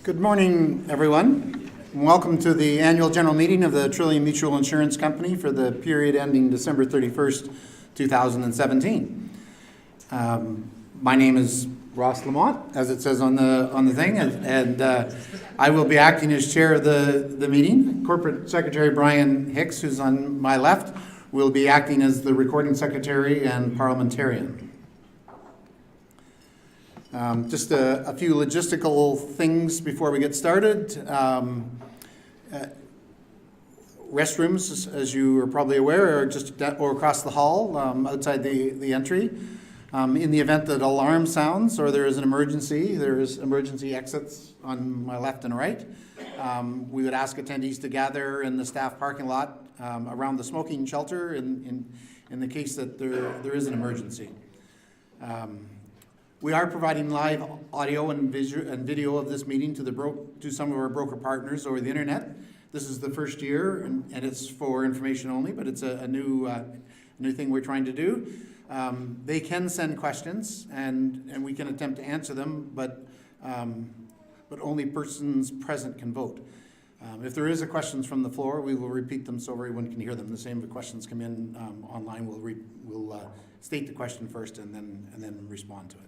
Good morning, everyone. Welcome to the annual general meeting of the Trillium Mutual Insurance Company for the period ending December 31st, 2017. My name is Ross Lamont, as it says on the thing, and I will be acting as chair of the meeting. Corporate Secretary Brian Hicks, who's on my left, will be acting as the recording secretary and parliamentarian. Just a few logistical things before we get started. Restrooms, as you are probably aware, are just or across the hall outside the entry. In the event that alarm sounds or there is an emergency, there is emergency exits on my left and right. We would ask attendees to gather in the staff parking lot around the smoking shelter in the case that there is an emergency. We are providing live audio and video of this meeting to some of our broker partners over the internet. This is the first year, and it's for information only, but it's a new thing we're trying to do. They can send questions, and we can attempt to answer them, but only persons present can vote. If there is a questions from the floor, we will repeat them so everyone can hear them. The same if questions come in online, we'll state the question first and then respond to it.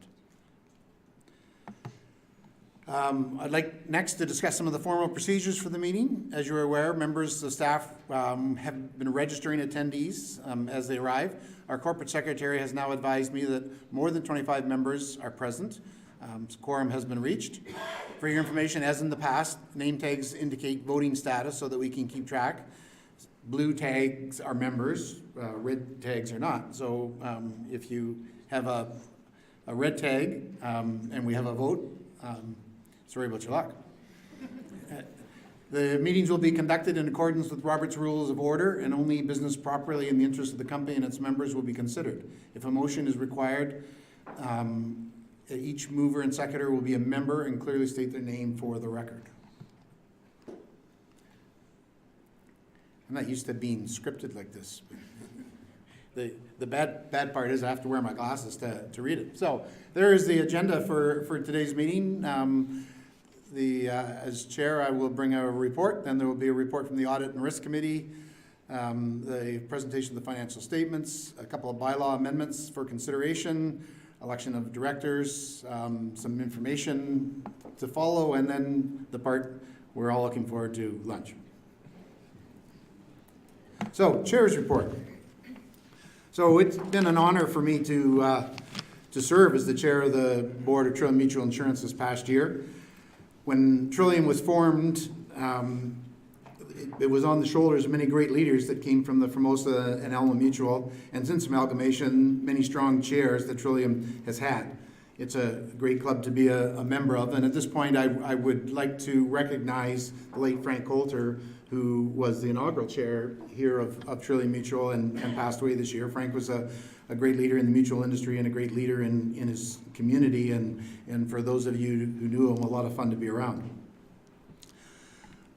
I'd like next to discuss some of the formal procedures for the meeting. As you're aware, members of the staff have been registering attendees as they arrive. Our corporate secretary has now advised me that more than 25 members are present. Quorum has been reached. For your information, as in the past, name tags indicate voting status so that we can keep track. Blue tags are members, red tags are not. So if you have a red tag and we have a vote, sorry about your luck. The meetings will be conducted in accordance with Robert's Rules of Order, and only business properly in the interest of the company and its members will be considered. If a motion is required, each mover and seconder will be a member and clearly state their name for the record. I'm not used to being scripted like this. The bad part is I have to wear my glasses to read it. So there is the agenda for today's meeting. As chair, I will bring a report. Then there will be a report from the Audit and Risk Committee, the presentation of the financial statements, a couple of bylaw amendments for consideration, election of directors, some information to follow, and then the part we're all looking forward to, lunch. So, chair's report. So it's been an honor for me to serve as the chair of the board of Trillium Mutual Insurance this past year. When Trillium was formed, it was on the shoulders of many great leaders that came from the Formosa and Elma Mutual, and since amalgamation, many strong chairs that Trillium has had. It's a great club to be a member of, and at this point I would like to recognize the late Frank Coulter, who was the inaugural chair here of Trillium Mutual and passed away this year. Frank was a great leader in the mutual industry and a great leader in his community, and for those of you who knew him, a lot of fun to be around.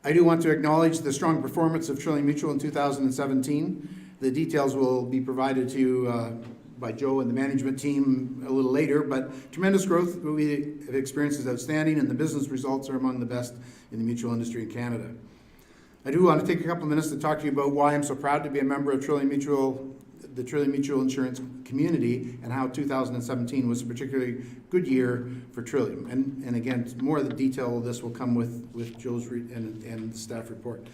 I do want to acknowledge the strong performance of Trillium Mutual in 2017. The details will be provided to you by Joe and the management team a little later, but tremendous growth we have experienced is outstanding, and the business results are among the best in the mutual industry in Canada. I do want to take a couple of minutes to talk to you about why I'm so proud to be a member of Trillium Mutual, the Trillium Mutual Insurance community, and how 2017 was a particularly good year for Trillium. And again, more of the detail of this will come with Joe's and the staff report.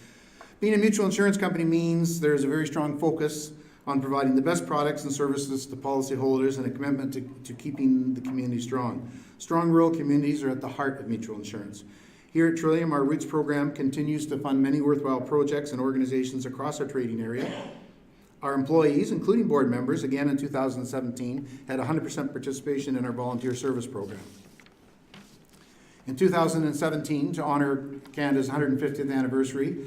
Being a mutual insurance company means there is a very strong focus on providing the best products and services to policyholders and a commitment to keeping the community strong. Strong rural communities are at the heart of mutual insurance. Here at Trillium, our Roots program continues to fund many worthwhile projects and organizations across our trading area. Our employees, including board members, again in 2017, had 100% participation in our volunteer service program. In 2017, to honor Canada's 150th anniversary,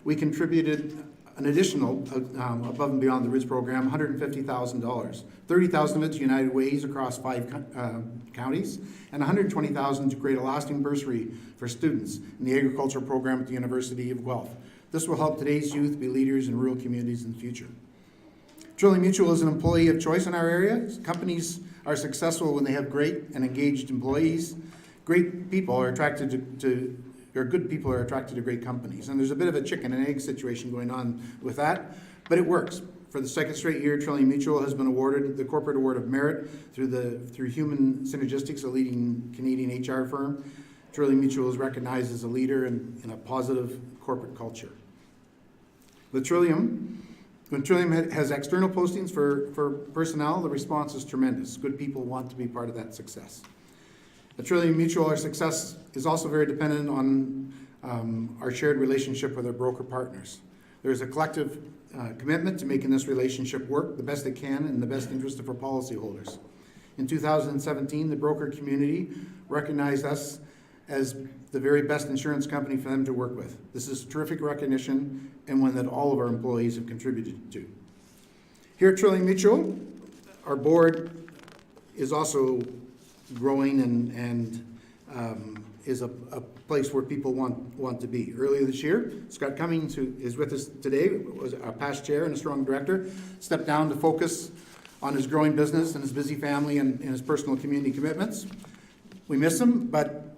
we contributed an additional, above and beyond the Roots program, $150,000. $30,000 of it to United Ways across 5 counties, and $120,000 to create a lasting bursary for students in the agricultural program at the University of Guelph. This will help today's youth be leaders in rural communities in the future. Trillium Mutual is an employee of choice in our area. Companies are successful when they have great and engaged employees. Great people are attracted to good people are attracted to great companies. And there's a bit of a chicken and egg situation going on with that, but it works. For the second straight year, Trillium Mutual has been awarded the Corporate Award of Merit through Human Synergistics, a leading Canadian HR firm. Trillium Mutual is recognized as a leader in a positive corporate culture. When Trillium has external postings for personnel, the response is tremendous. Good people want to be part of that success. At Trillium Mutual, our success is also very dependent on our shared relationship with our broker partners. There's a collective commitment to making this relationship work the best it can in the best interest of our policyholders. In 2017, the broker community recognized us as the very best insurance company for them to work with. This is terrific recognition and one that all of our employees have contributed to. Here at Trillium Mutual, our board is also growing and is a place where people want to be. Earlier this year, Scott Cummings, who is with us today, was our past chair and a strong director, stepped down to focus on his growing business and his busy family and his personal community commitments. We miss him, but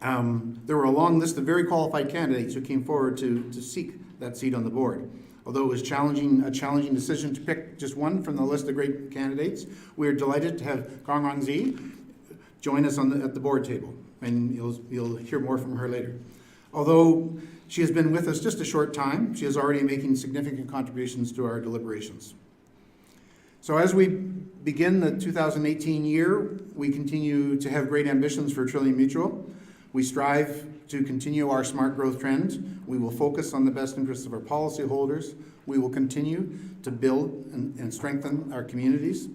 there were a long list of very qualified candidates who came forward to seek that seat on the board. Although it was a challenging decision to pick just one from the list of great candidates, we are delighted to have Kong Rong Zi join us at the board table, and you'll hear more from her later. Although she has been with us just a short time, she is already making significant contributions to our deliberations. So as we begin the 2018 year, we continue to have great ambitions for Trillium Mutual. We strive to continue our smart growth trend. We will focus on the best interests of our policyholders. We will continue to build and strengthen our communities.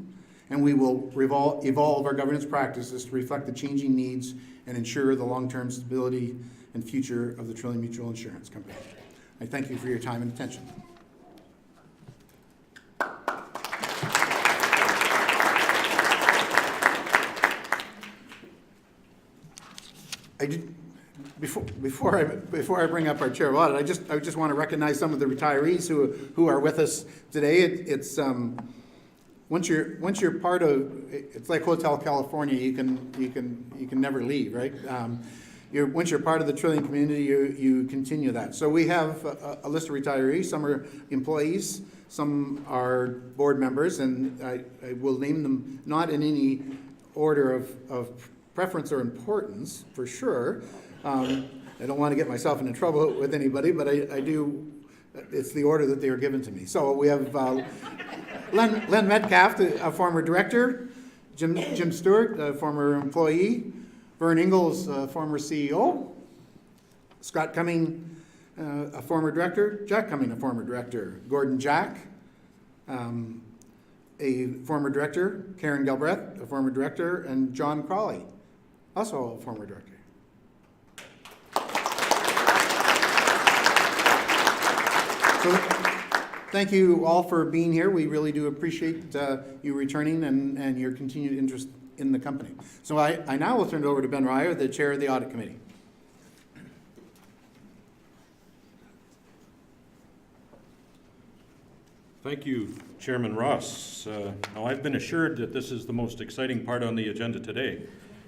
And we will evolve our governance practices to reflect the changing needs and ensure the long-term stability and future of the Trillium Mutual Insurance Company. I thank you for your time and attention. Before I bring up our chair of audit, I just want to recognize some of the retirees who are with us today. It's once you're part of, it's like Hotel California. You can never leave, right? Once you're part of the Trillium community, you continue that. So we have a list of retirees. Some are employees, some are board members, and I will name them not in any order of preference or importance, for sure. I don't want to get myself into trouble with anybody, but I do. It's the order that they are given to me. So we have Len Metcalf, a former director, Jim Stewart, a former employee, Vern Ingalls, former CEO, Scott Cumming, a former director, Jack Cumming, a former director, Gordon Jack, a former director, Karen Galbraith, a former director, and John Crawley, also a former director. So, thank you all for being here. We really do appreciate you returning and your continued interest in the company. So I now will turn it over to Ben Ryer, the chair of the audit committee. Thank you, Chairman Ross. Now I've been assured that this is the most exciting part on the agenda today.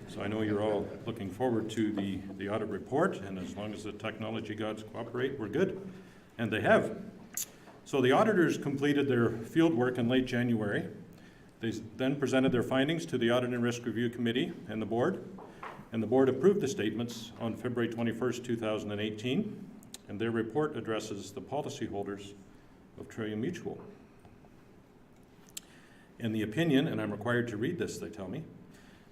So I know you're all looking forward to the audit report, and as long as the technology gods cooperate, we're good. And they have. So the auditors completed their field work in late January. They then presented their findings to the Audit and Risk Review Committee and the board approved the statements on February 21st, 2018, and their report addresses the policyholders of Trillium Mutual. In the opinion, and I'm required to read this, they tell me,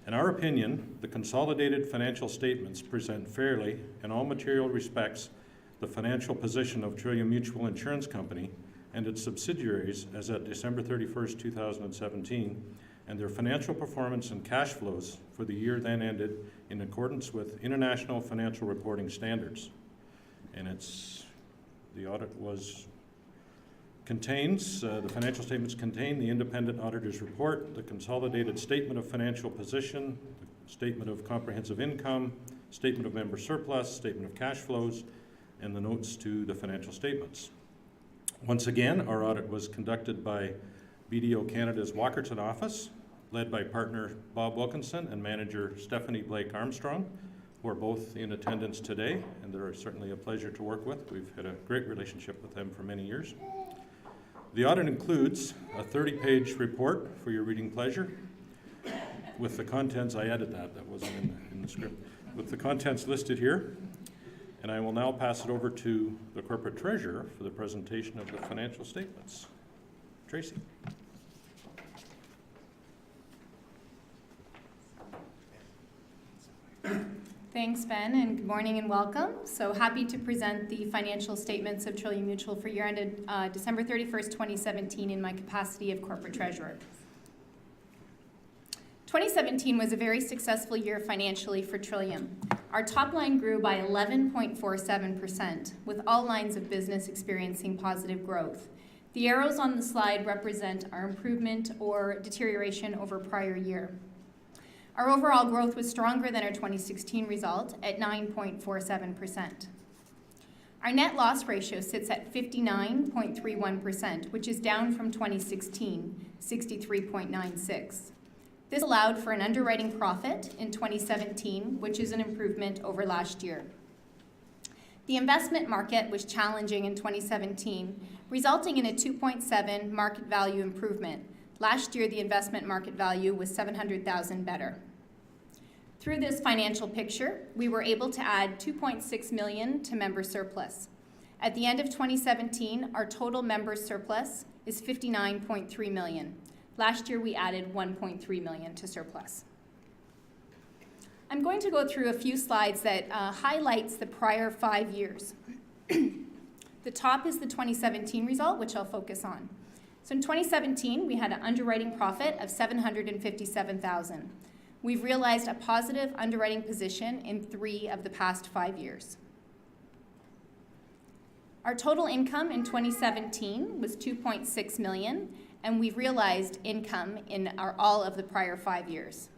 in our opinion, the consolidated financial statements present fairly, in all material respects, the financial position of Trillium Mutual Insurance Company and its subsidiaries as at December 31st, 2017, and their financial performance and cash flows for the year then ended in accordance with international financial reporting standards. And the audit contains, the financial statements contain the independent auditor's report, the consolidated statement of financial position, the statement of comprehensive income, statement of member surplus, statement of cash flows, and the notes to the financial statements. Once again, our audit was conducted by BDO Canada's Walkerton office, led by partner Bob Wilkinson and manager Stephanie Blake Armstrong, who are both in attendance today, and they're certainly a pleasure to work with. We've had a great relationship with them for many years. The audit includes a 30-page report for your reading pleasure. With the contents, I added that wasn't in the script. With the contents listed here, and I will now pass it over to the corporate treasurer for the presentation of the financial statements. Tracy. Thanks, Ben, and good morning and welcome. So happy to present the financial statements of Trillium Mutual for year ended December 31st, 2017 in my capacity of corporate treasurer. 2017 was a very successful year financially for Trillium. Our top line grew by 11.47%, with all lines of business experiencing positive growth. The arrows on the slide represent our improvement or deterioration over prior year. Our overall growth was stronger than our 2016 result at 9.47%. Our net loss ratio sits at 59.31%, which is down from 2016, 63.96. This allowed for an underwriting profit in 2017, which is an improvement over last year. The investment market was challenging in 2017, resulting in a 2.7 market value improvement. Last year, the investment market value was $700,000 better. Through this financial picture, we were able to add $2.6 million to member surplus. At the end of 2017, our total member surplus is $59.3 million. Last year, we added $1.3 million to surplus. I'm going to go through a few slides that highlights the prior 5 years. The top is the 2017 result, which I'll focus on. So in 2017, we had an underwriting profit of $757,000. We've realized a positive underwriting position in 3 of the past 5 years. Our total income in 2017 was $2.6 million, and we've realized income in all of the prior 5 years.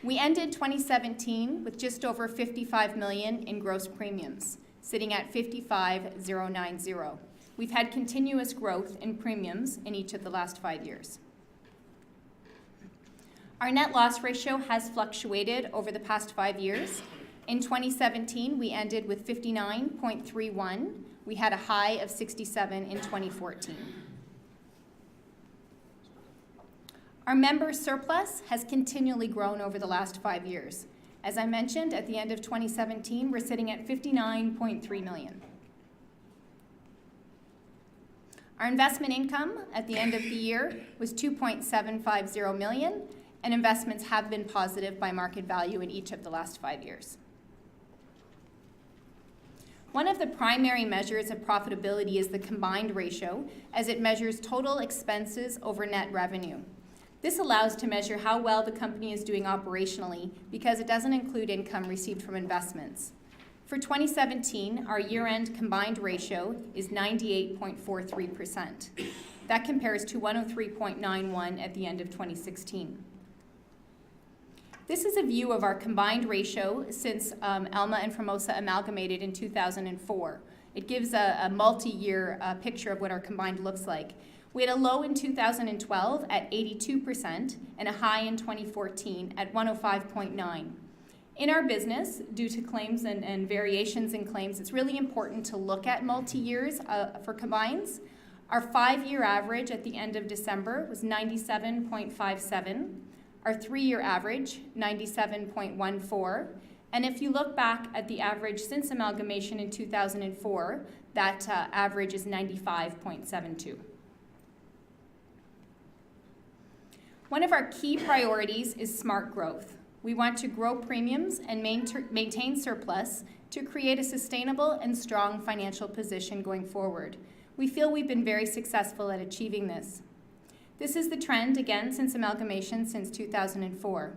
We ended 2017 with just over $55 million in gross premiums, sitting at $55,090. We've had continuous growth in premiums in each of the last 5 years. Our net loss ratio has fluctuated over the past 5 years. In 2017, we ended with 59.31. We had a high of 67 in 2014. Our member surplus has continually grown over the last 5 years. As I mentioned, at the end of 2017, we're sitting at $59.3 million. Our investment income at the end of the year was $2.750 million, and investments have been positive by market value in each of the last 5 years. One of the primary measures of profitability is the combined ratio, as it measures total expenses over net revenue. This allows to measure how well the company is doing operationally because it doesn't include income received from investments. For 2017, our year-end combined ratio is 98.43%. That compares to 103.91 at the end of 2016. This is a view of our combined ratio since Alma and Formosa amalgamated in 2004. It gives a multi-year picture of what our combined looks like. We had a low in 2012 at 82% and a high in 2014 at 105.9. In our business, due to claims and variations in claims, it's really important to look at multi-years for combines. Our 5-year average at the end of December was 97.57. Our 3-year average, 97.14. And if you look back at the average since amalgamation in 2004, that average is 95.72. One of our key priorities is smart growth. We want to grow premiums and maintain surplus to create a sustainable and strong financial position going forward. We feel we've been very successful at achieving this. This is the trend, again, since amalgamation since 2004.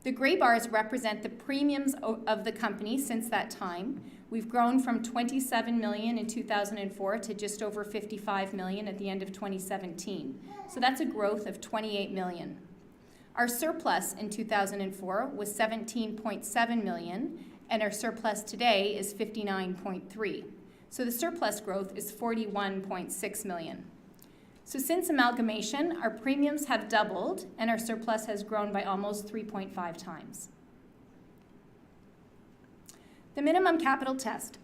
The gray bars represent the premiums of the company since that time. We've grown from $27 million in 2004 to just over $55 million at the end of 2017. So that's a growth of $28 million. Our surplus in 2004 was $17.7 million, and our surplus today is $59.3. So the surplus growth is $41.6 million. So since amalgamation, our premiums have doubled, and our surplus has grown by almost 3.5 times. The minimum capital test.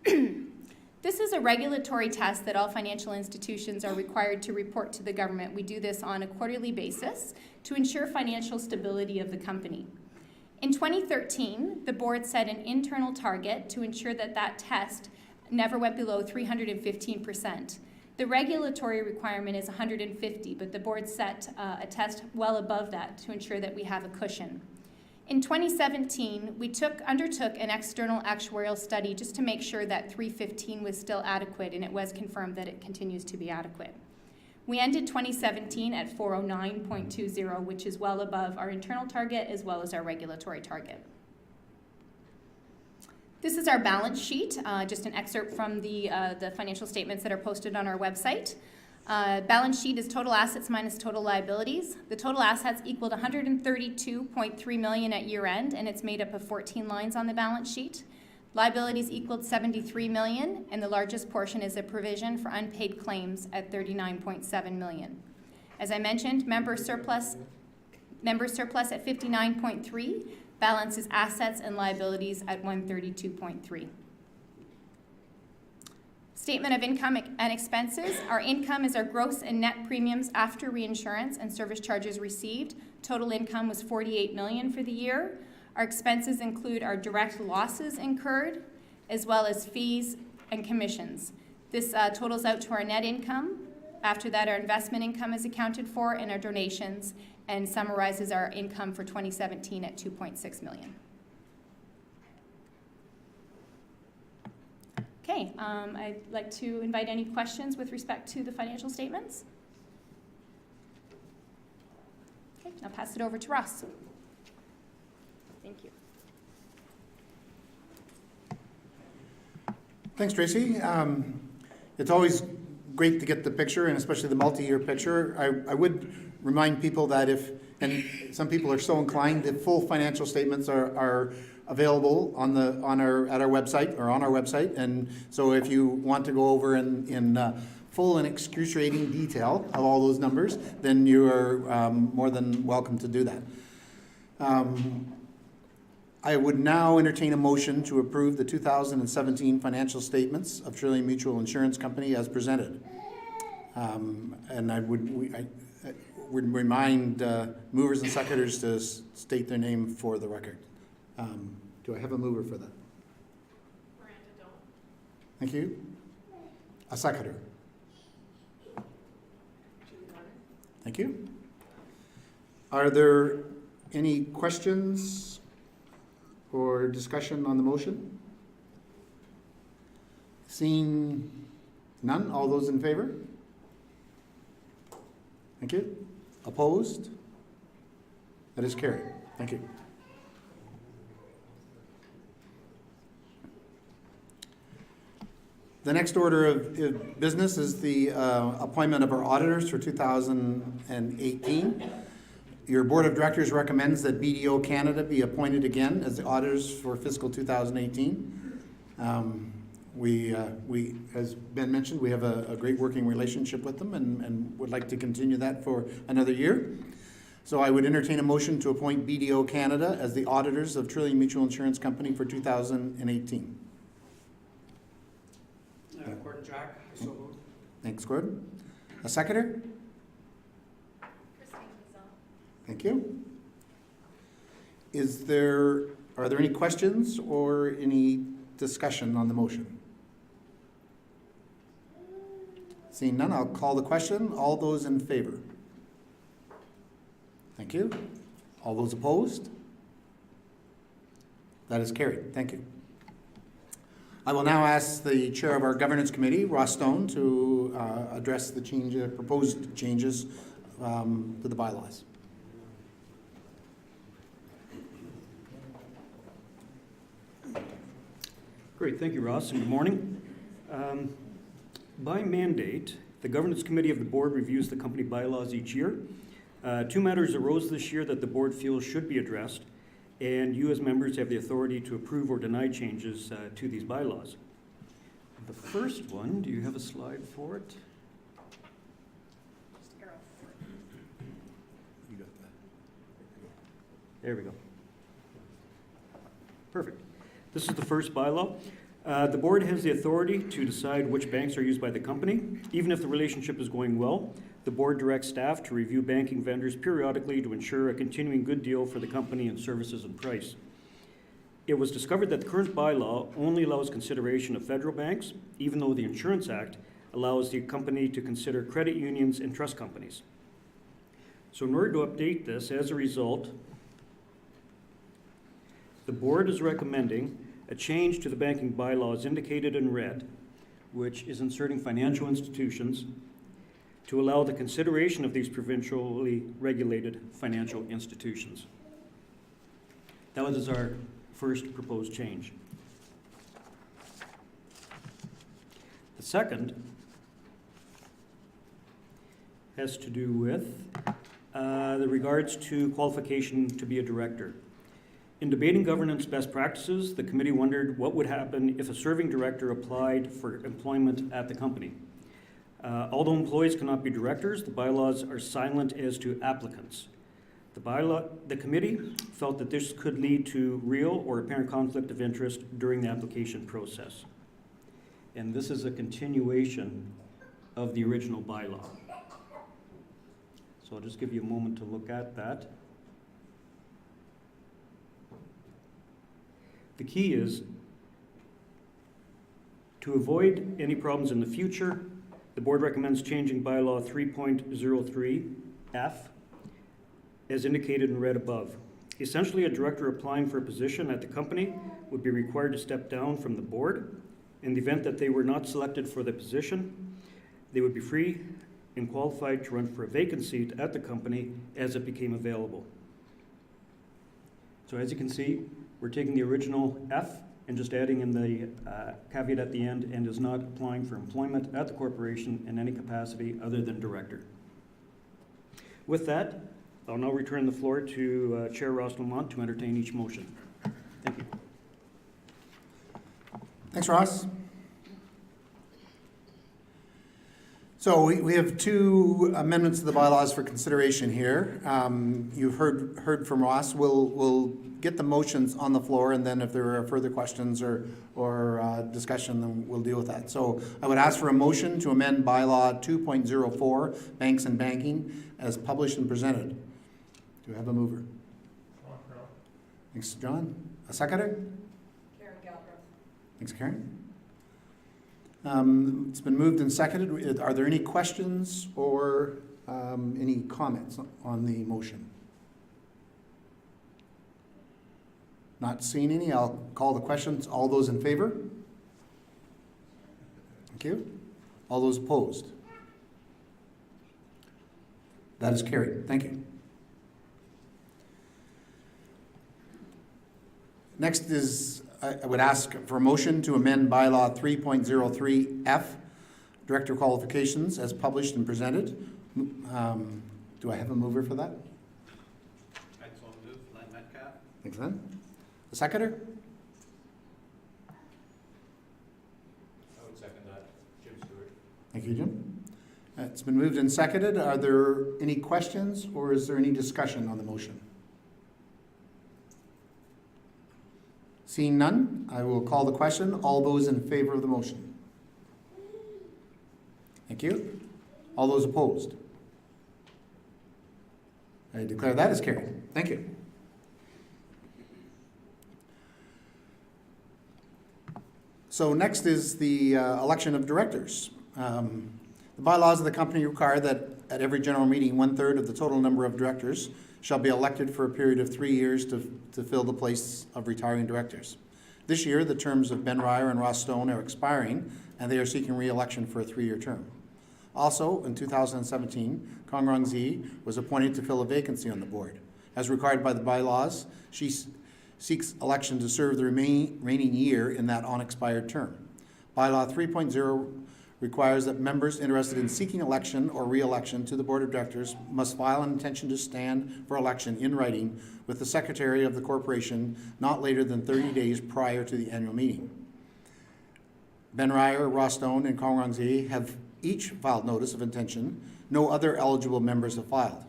This is a regulatory test that all financial institutions are required to report to the government. We do this on a quarterly basis to ensure financial stability of the company. In 2013, the board set an internal target to ensure that that test never went below 315%. The regulatory requirement is 150, but the board set a test well above that to ensure that we have a cushion. In 2017, we undertook an external actuarial study just to make sure that 315 was still adequate, and it was confirmed that it continues to be adequate. We ended 2017 at 409.20, which is well above our internal target as well as our regulatory target. This is our balance sheet, just an excerpt from the financial statements that are posted on our website. Balance sheet is total assets minus total liabilities. The total assets equaled $132.3 million at year end, and it's made up of 14 lines on the balance sheet. Liabilities equaled $73 million, and the largest portion is a provision for unpaid claims at $39.7 million. As I mentioned, member surplus at 59.3, balances assets and liabilities at 132.3. Statement of income and expenses. Our income is our gross and net premiums after reinsurance and service charges received. Total income was $48 million for the year. Our expenses include our direct losses incurred, as well as fees and commissions. This totals out to our net income. After that, our investment income is accounted for, and our donations, and summarizes our income for 2017 at $2.6 million. Okay, I'd like to invite any questions with respect to the financial statements. Okay, I'll pass it over to Ross. Thank you. Thanks, Tracy. It's always great to get the picture, and especially the multi-year picture. I would remind people that and some people are so inclined, the full financial statements are available at our website, and so if you want to go over in full and excruciating detail of all those numbers, then you are more than welcome to do that. I would now entertain a motion to approve the 2017 financial statements of Trillium Mutual Insurance Company as presented. And I would remind movers and seconders to state their name for the record. Do I have a mover for that? Miranda Doan. Thank you. A seconder? Thank you. Are there any questions or discussion on the motion? Seeing none, all those in favor? Thank you. Opposed? That is carried. Thank you. The next order of business is the appointment of our auditors for 2018. Your board of directors recommends that BDO Canada be appointed again as the auditors for fiscal 2018. We, as Ben mentioned, we have a great working relationship with them and would like to continue that for another year. So I would entertain a motion to appoint BDO Canada as the auditors of Trillium Mutual Insurance Company for 2018. Gordon Jack, so moved. Thanks, Gordon. A seconder? Thank you. Are there any questions or any discussion on the motion? Seeing none, I'll call the question. All those in favor? Thank you. All those opposed? That is carried. Thank you. I will now ask the chair of our governance committee, Ross Stone, to address the proposed changes to the bylaws. Great, thank you, Ross, and good morning. By mandate, the governance committee of the board reviews the company bylaws each year. Two matters arose this year that the board feels should be addressed, and you as members have the authority to approve or deny changes to these bylaws. The first one, do you have a slide for it? You got that. There we go. Perfect. This is the first bylaw. The board has the authority to decide which banks are used by the company. Even if the relationship is going well, the board directs staff to review banking vendors periodically to ensure a continuing good deal for the company in services and price. It was discovered that the current bylaw only allows consideration of federal banks, even though the Insurance Act allows the company to consider credit unions and trust companies. So in order to update this, as a result, the board is recommending a change to the banking bylaws indicated in red, which is inserting financial institutions to allow the consideration of these provincially regulated financial institutions. That was our first proposed change. The second has to do with the regards to qualification to be a director. In debating governance best practices, the committee wondered what would happen if a serving director applied for employment at the company. Although employees cannot be directors, the bylaws are silent as to applicants. The committee felt that this could lead to real or apparent conflict of interest during the application process. And this is a continuation of the original bylaw. So I'll just give you a moment to look at that. The key is to avoid any problems in the future. The board recommends changing bylaw 3.03F as indicated in red above. Essentially, a director applying for a position at the company would be required to step down from the board. In the event that they were not selected for the position, they would be free and qualified to run for a vacant seat at the company as it became available. So as you can see, we're taking the original F and just adding in the caveat at the end, and is not applying for employment at the corporation in any capacity other than director. With that, I'll now return the floor to Chair Ross Lamont to entertain each motion. Thank you. Thanks, Ross. So we have two amendments to the bylaws for consideration here. You've heard from Ross. We'll get the motions on the floor, and then if there are further questions or discussion, then we'll deal with that. So I would ask for a motion to amend bylaw 2.04, Banks and Banking, as published and presented. Do I have a mover? Thanks, John. A seconder? Karen Galbraith. Thanks, Karen. It's been moved and seconded. Are there any questions or any comments on the motion? Not seeing any, I'll call the questions. All those in favor? Thank you. All those opposed? That is carried. Thank you. Next is, I would ask for a motion to amend bylaw 3.03F, director qualifications, as published and presented. Do I have a mover for that? I'd so move, Len Metcalf. Thanks, Len. A seconder? I would second that, Jim Stewart. Thank you, Jim. It's been moved and seconded. Are there any questions or is there any discussion on the motion? Seeing none, I will call the question. All those in favor of the motion? Thank you. All those opposed? I declare that as carried. Thank you. So next is the election of directors. The bylaws of the company require that at every general meeting, 1/3 of the total number of directors shall be elected for a period of 3 years to fill the place of retiring directors. This year, the terms of Ben Ryer and Ross Stone are expiring, and they are seeking re-election for a 3-year term. Also, in 2017, Kong Rong Zi was appointed to fill a vacancy on the board. As required by the bylaws, she seeks election to serve the remaining year in that unexpired term. Bylaw 3.0 requires that members interested in seeking election or re-election to the Board of Directors must file an intention to stand for election in writing with the Secretary of the Corporation not later than 30 days prior to the annual meeting. Ben Ryer, Ross Stone, and Kong Rong Zi have each filed notice of intention. No other eligible members have filed.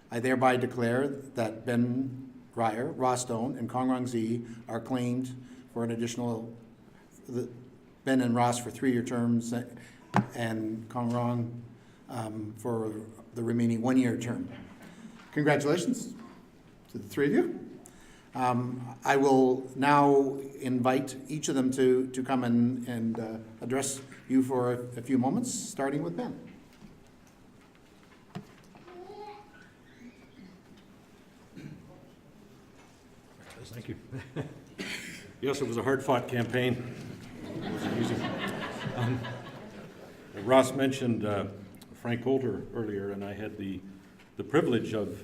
I thereby declare that Ben Ryer, Ross Stone, and Kong Rong Zi are claimed for an additional, Ben and Ross for 3-year terms, and Kong Rong for the remaining 1-year term. Congratulations to the 3 of you. I will now invite each of them to come and address you for a few moments, starting with Ben. Thank you. Yes, it was a hard-fought campaign. It wasn't easy. Ross mentioned Frank Coulter earlier, and I had the privilege of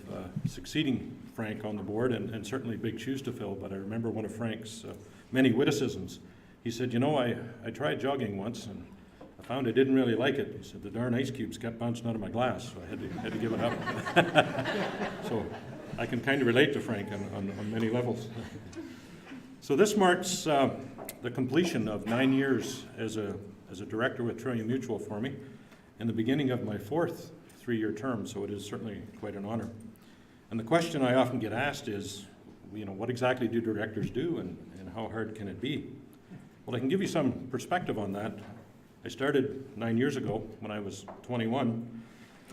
succeeding Frank on the board, and certainly big shoes to fill, but I remember one of Frank's many witticisms. He said, you know, I tried jogging once, and I found I didn't really like it. He said, the darn ice cubes kept bouncing out of my glass, so I had to give it up. So I can kind of relate to Frank on many levels. So this marks the completion of 9 years as a director with Trillium Mutual for me, and the beginning of my 4th 3-year term, so it is certainly quite an honor. And the question I often get asked is, you know, what exactly do directors do, and how hard can it be? Well, I can give you some perspective on that. I started 9 years ago when I was 21,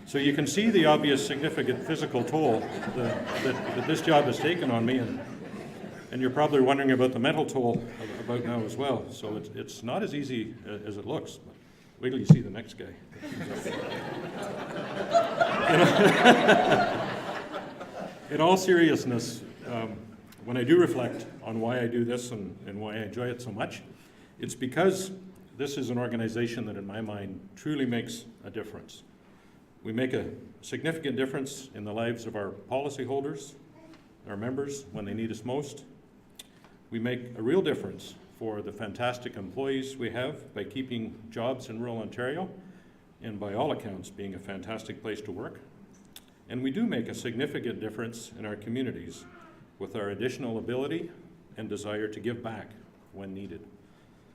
so you can see the obvious significant physical toll that this job has taken on me, and you're probably wondering about the mental toll about now as well. So it's not as easy as it looks. But wait till you see the next guy. In all seriousness, when I do reflect on why I do this and why I enjoy it so much, it's because this is an organization that in my mind truly makes a difference. We make a significant difference in the lives of our policyholders, our members, when they need us most. We make a real difference for the fantastic employees we have by keeping jobs in rural Ontario, and by all accounts being a fantastic place to work. And we do make a significant difference in our communities with our additional ability and desire to give back when needed.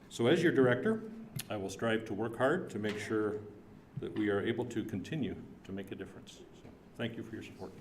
So as your director, I will strive to work hard to make sure that we are able to continue to make a difference. So thank you for your support.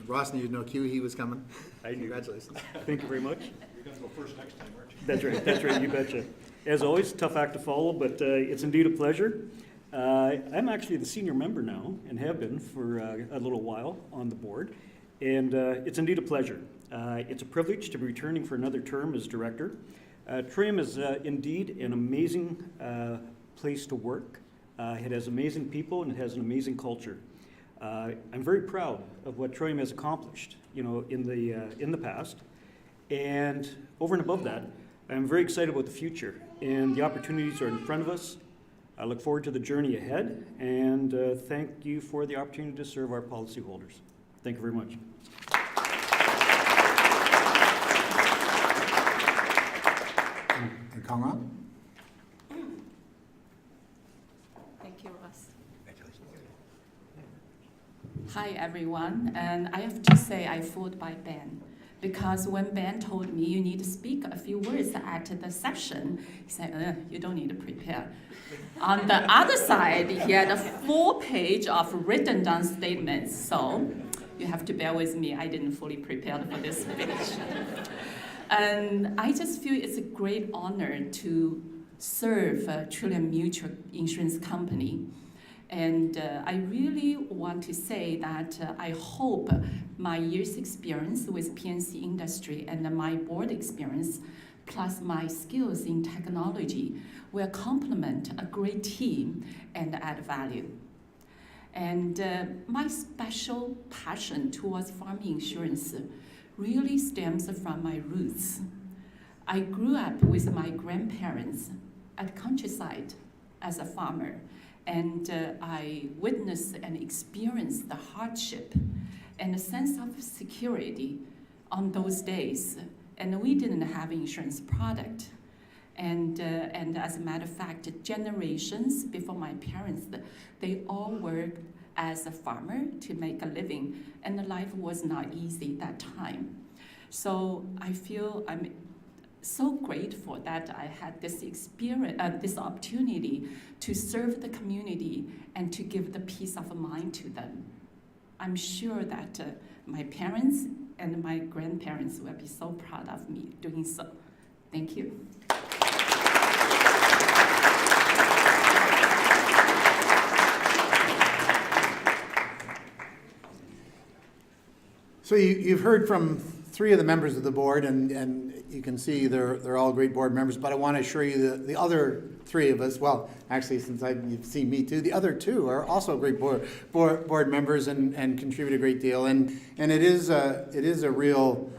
Ross needed no cue, he was coming. I do. Congratulations. Thank you very much. You're going to go first next time, aren't you? That's right, you betcha. As always, tough act to follow, but it's indeed a pleasure. I'm actually the senior member now, and have been for a little while on the board, and it's indeed a pleasure. It's a privilege to be returning for another term as director. Trillium is indeed an amazing place to work. It has amazing people, and it has an amazing culture. I'm very proud of what Trillium has accomplished, you know, in the past, and over and above that, I'm very excited about the future, and the opportunities are in front of us. I look forward to the journey ahead, and thank you for the opportunity to serve our policyholders. Thank you very much. And Kong Rong? Thank you, Ross. Hi, everyone. And I have to say I fooled by Ben, because when Ben told me you need to speak a few words at the session, he said, you don't need to prepare. On the other side, he had a full page of written down statements. So you have to bear with me. I didn't fully prepare for this speech. And I just feel it's a great honor to serve Trillium Mutual Insurance Company. And I really want to say that I hope my years' experience with P&C industry and my board experience, plus my skills in technology, will complement a great team and add value. And my special passion towards farm insurance really stems from my roots. I grew up with my grandparents at countryside as a farmer. And I witnessed and experienced the hardship and a sense of security on those days. And we didn't have insurance product. And as a matter of fact, generations before my parents, they all worked as a farmer to make a living. And the life was not easy at that time. So I feel I'm so grateful that I had this experience, this opportunity to serve the community and to give the peace of mind to them. I'm sure that my parents and my grandparents will be so proud of me doing so. Thank you. So you've heard from three of the members of the board, and you can see they're all great board members, but I want to assure you that the other three of us, well, actually, since you've seen me too, the other two are also great board members and contribute a great deal. And it is a real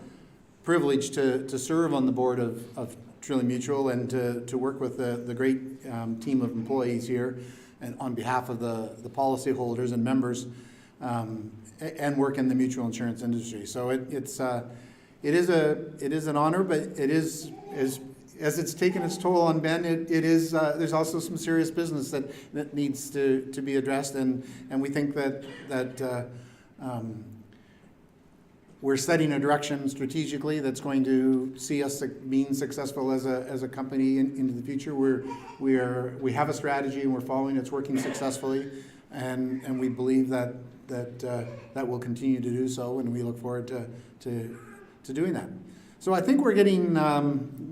privilege to serve on the board of Trillium Mutual and to work with the great team of employees here and on behalf of the policyholders and members. And work in the mutual insurance industry. So it is an honor, but it is as it's taken its toll on Ben. There's also some serious business that needs to be addressed, and we think that we're setting a direction strategically that's going to see us being successful as a company into the future. We have a strategy and we're following. It's working successfully, and we believe that will continue to do so, and we look forward to doing that. So I think we're getting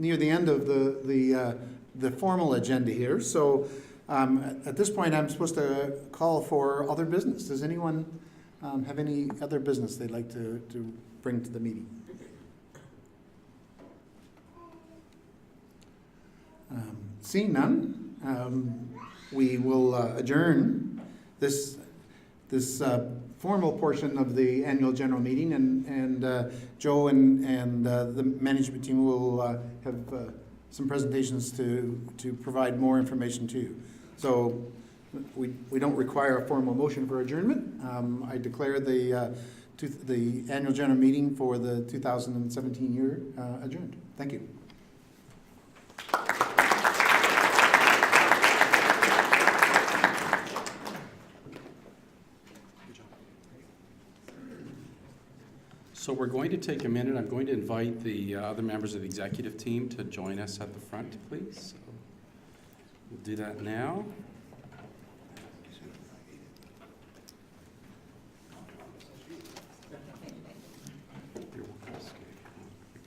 near the end of the formal agenda here. So at this point, I'm supposed to call for other business. Does anyone have any other business they'd like to bring to the meeting? Seeing none, we will adjourn this formal portion of the annual general meeting, and Joe and the management team will have some presentations to provide more information to you. So we don't require a formal motion for adjournment. I declare the annual general meeting for the 2017 year adjourned. Thank you. So we're going to take a minute. I'm going to invite the other members of the executive team to join us at the front, please. So we'll do that now.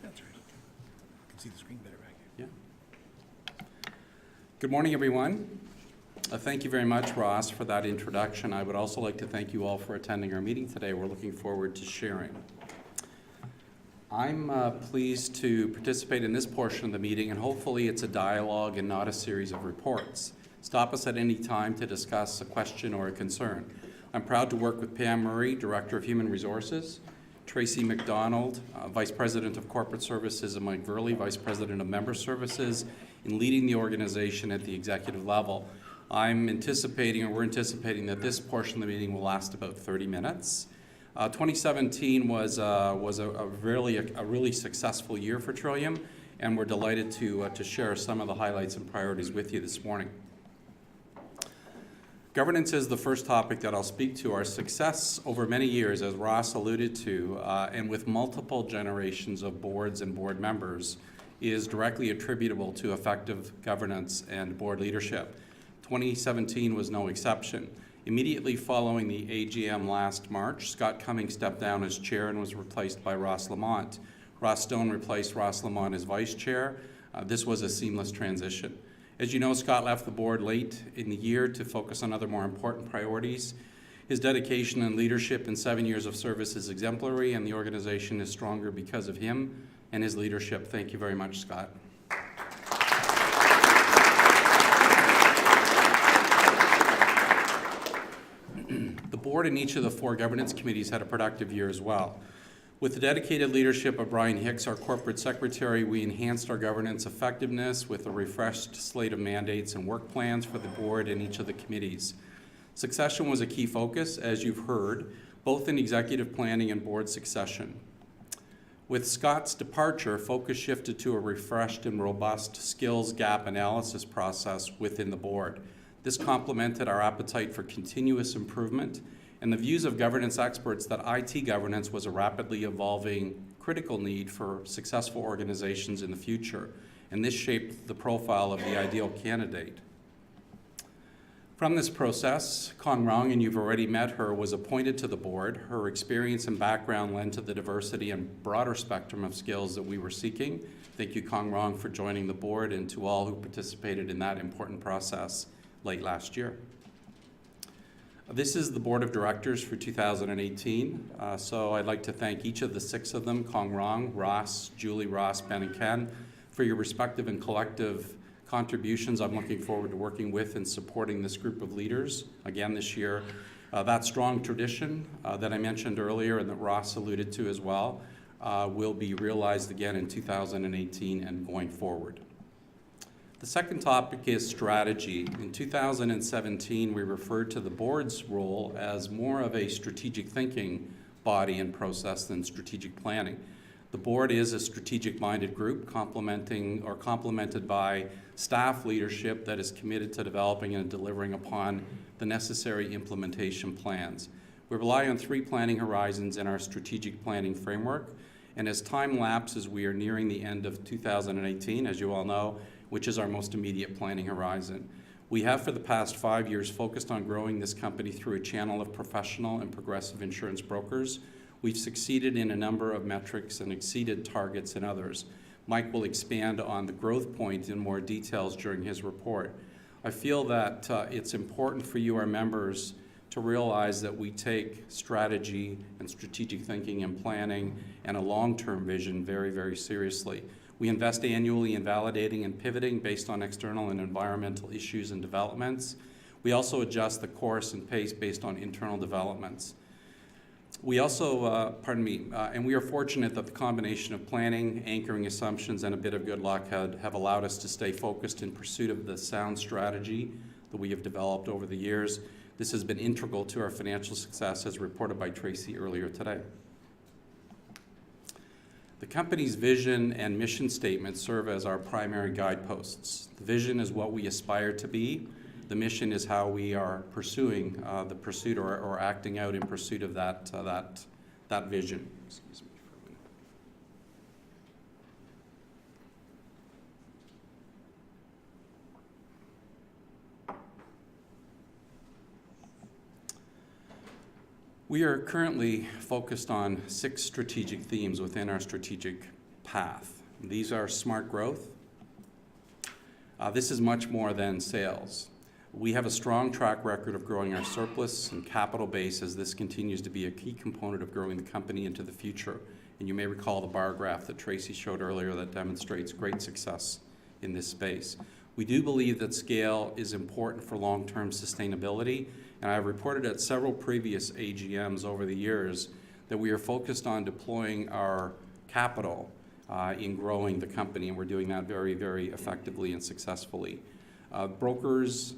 That's right. I can see the screen better back here. Yeah. Good morning, everyone. Thank you very much, Ross, for that introduction. I would also like to thank you all for attending our meeting today. We're looking forward to sharing. I'm pleased to participate in this portion of the meeting, and hopefully it's a dialogue and not a series of reports. Stop us at any time to discuss a question or a concern. I'm proud to work with Pam Murray, Director of Human Resources, Tracy McDonald, Vice President of Corporate Services, and Mike Verley, Vice President of Member Services, in leading the organization at the executive level. We're anticipating that this portion of the meeting will last about 30 minutes. 2017 was a really successful year for Trillium, and we're delighted to share some of the highlights and priorities with you this morning. Governance is the first topic that I'll speak to. Our success over many years, as Ross alluded to, and with multiple generations of boards and board members, is directly attributable to effective governance and board leadership. 2017 was no exception. Immediately following the AGM last March, Scott Cummings stepped down as chair and was replaced by Ross Lamont. Ross Stone replaced Ross Lamont as vice chair. This was a seamless transition. As you know, Scott left the board late in the year to focus on other more important priorities. His dedication and leadership in 7 years of service is exemplary, and the organization is stronger because of him and his leadership. Thank you very much, Scott. The board and each of the 4 governance committees had a productive year as well. With the dedicated leadership of Brian Hicks, our corporate secretary, we enhanced our governance effectiveness with a refreshed slate of mandates and work plans for the board and each of the committees. Succession was a key focus, as you've heard, both in executive planning and board succession. With Scott's departure, focus shifted to a refreshed and robust skills gap analysis process within the board. This complemented our appetite for continuous improvement and the views of governance experts that IT governance was a rapidly evolving critical need for successful organizations in the future, and this shaped the profile of the ideal candidate. From this process, Kong Rong, and you've already met her, was appointed to the board. Her experience and background lend to the diversity and broader spectrum of skills that we were seeking. Thank you, Kong Rong, for joining the board, and to all who participated in that important process late last year. This is the board of directors for 2018, so I'd like to thank each of the 6 of them, Kong Rong, Ross, Julie, Ross, Ben, and Ken, for your respective and collective contributions. I'm looking forward to working with and supporting this group of leaders again this year. That strong tradition that I mentioned earlier and that Ross alluded to as well will be realized again in 2018 and going forward. The second topic is strategy. In 2017, we referred to the board's role as more of a strategic thinking body and process than strategic planning. The board is a strategic-minded group complemented by staff leadership that is committed to developing and delivering upon the necessary implementation plans. We rely on 3 planning horizons in our strategic planning framework, and as time lapses, we are nearing the end of 2018, as you all know, which is our most immediate planning horizon. We have for the past 5 years focused on growing this company through a channel of professional and progressive insurance brokers. We've succeeded in a number of metrics and exceeded targets in others. Mike will expand on the growth point in more details during his report. I feel that it's important for you, our members, to realize that we take strategy and strategic thinking and planning and a long-term vision very, very seriously. We invest annually in validating and pivoting based on external and environmental issues and developments. We also adjust the course and pace based on internal developments. We also, and we are fortunate that the combination of planning, anchoring assumptions, and a bit of good luck have allowed us to stay focused in pursuit of the sound strategy that we have developed over the years. This has been integral to our financial success, as reported by Tracy earlier today. The company's vision and mission statement serve as our primary guideposts. The vision is what we aspire to be. The mission is how we are pursuing the pursuit or acting out in pursuit of that vision. Excuse me for a minute. We are currently focused on 6 strategic themes within our strategic path. These are smart growth. This is much more than sales. We have a strong track record of growing our surplus and capital base, as this continues to be a key component of growing the company into the future. And you may recall the bar graph that Tracy showed earlier that demonstrates great success in this space. We do believe that scale is important for long-term sustainability, and I've reported at several previous AGMs over the years that we are focused on deploying our capital in growing the company, and we're doing that very, very effectively and successfully. Brokers,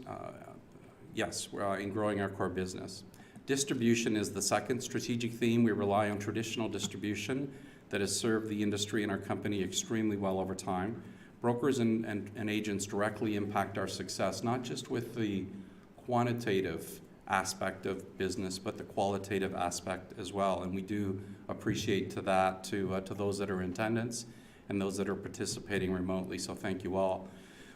yes, in growing our core business. Distribution is the second strategic theme. We rely on traditional distribution that has served the industry and our company extremely well over time. Brokers and agents directly impact our success, not just with the quantitative aspect of business, but the qualitative aspect as well. And we do appreciate to those that are in attendance and those that are participating remotely, so thank you all.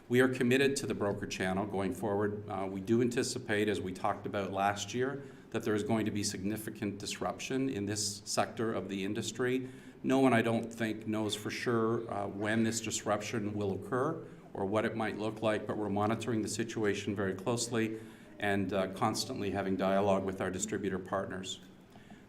We are committed to the broker channel going forward. We do anticipate, as we talked about last year, that there is going to be significant disruption in this sector of the industry. No one, I don't think, knows for sure when this disruption will occur or what it might look like, but we're monitoring the situation very closely and constantly having dialogue with our distributor partners.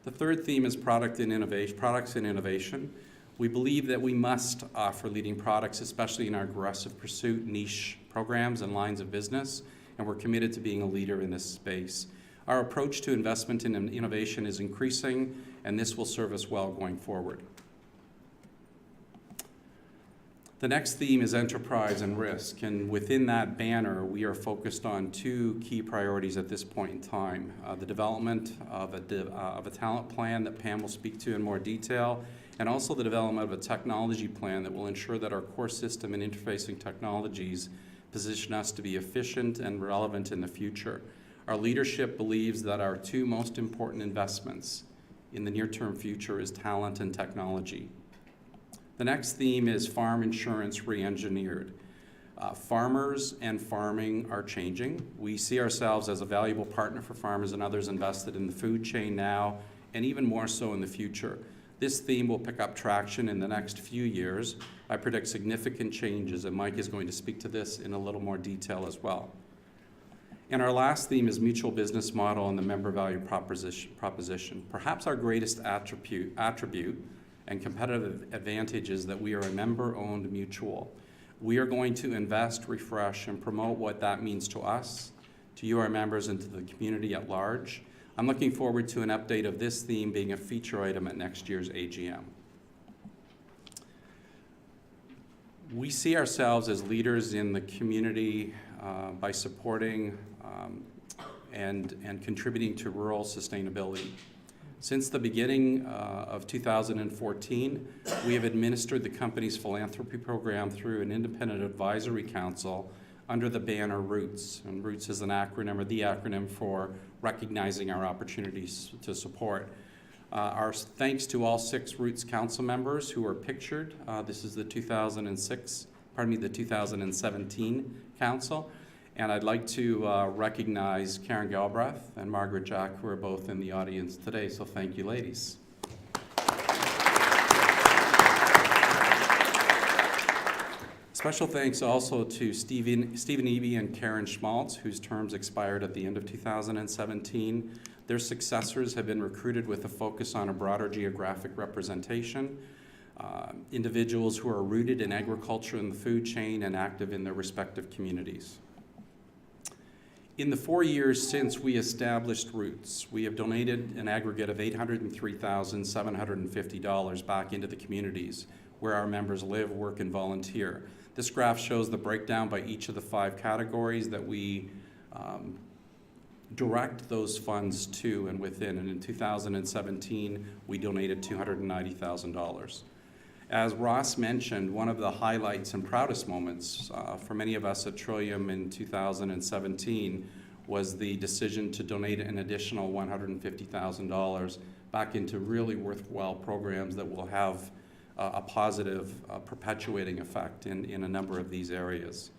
The third theme is products and innovation. We believe that we must offer leading products, especially in our aggressive pursuit niche programs and lines of business, and we're committed to being a leader in this space. Our approach to investment in innovation is increasing, and this will serve us well going forward. The next theme is enterprise and risk, and within that banner, we are focused on 2 key priorities at this point in time. The development of a talent plan that Pam will speak to in more detail, and also the development of a technology plan that will ensure that our core system and interfacing technologies position us to be efficient and relevant in the future. Our leadership believes that our 2 most important investments in the near-term future is talent and technology. The next theme is farm insurance re-engineered. Farmers and farming are changing. We see ourselves as a valuable partner for farmers and others invested in the food chain now, and even more so in the future. This theme will pick up traction in the next few years. I predict significant changes, and Mike is going to speak to this in a little more detail as well. And our last theme is mutual business model and the member value proposition. Perhaps our greatest attribute and competitive advantage is that we are a member-owned mutual. We are going to invest, refresh, and promote what that means to us, to you, our members, and to the community at large. I'm looking forward to an update of this theme being a feature item at next year's AGM. We see ourselves as leaders in the community by supporting and contributing to rural sustainability. Since the beginning of 2014, we have administered the company's philanthropy program through an independent advisory council under the banner ROOTS. And ROOTS is an acronym, or the acronym for recognizing our opportunities to support. Our thanks to all 6 ROOTS council members who are pictured. This is the 2017 council. And I'd like to recognize Karen Galbraith and Margaret Jack, who are both in the audience today. So thank you, ladies. Special thanks also to Stephen Eby and Karen Schmaltz, whose terms expired at the end of 2017. Their successors have been recruited with a focus on a broader geographic representation, individuals who are rooted in agriculture and the food chain and active in their respective communities. In the 4 years since we established Roots, we have donated an aggregate of $803,750 back into the communities where our members live, work, and volunteer. This graph shows the breakdown by each of the 5 categories that we direct those funds to and within. And in 2017, we donated $290,000. As Ross mentioned, one of the highlights and proudest moments for many of us at Trillium in 2017 was the decision to donate an additional $150,000 back into really worthwhile programs that will have a positive perpetuating effect in a number of these areas.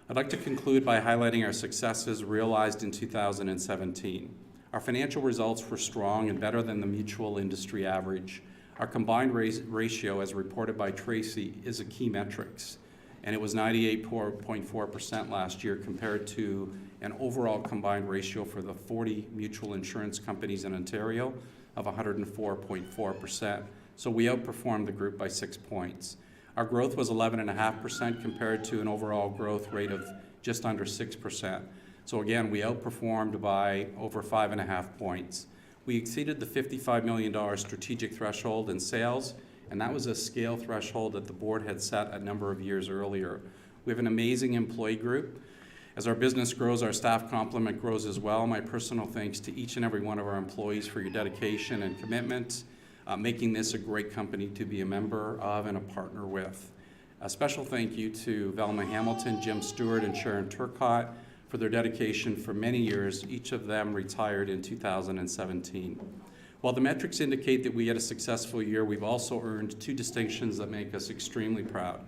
I'd like to conclude by highlighting our successes realized in 2017. Our financial results were strong and better than the mutual industry average. Our combined ratio, as reported by Tracy, is a key metrics, and it was 98.4% last year compared to an overall combined ratio for the 40 mutual insurance companies in Ontario of 104.4%. So we outperformed the group by 6 points. Our growth was 11.5% compared to an overall growth rate of just under 6%. So again, we outperformed by over 5.5 points. We exceeded the $55 million strategic threshold in sales, and that was a scale threshold that the board had set a number of years earlier. We have an amazing employee group. As our business grows, our staff complement grows as well. My personal thanks to each and every one of our employees for your dedication and commitment, making this a great company to be a member of and a partner with. A special thank you to Velma Hamilton, Jim Stewart, and Sharon Turcott for their dedication for many years. Each of them retired in 2017. While the metrics indicate that we had a successful year, we've also earned 2 distinctions that make us extremely proud.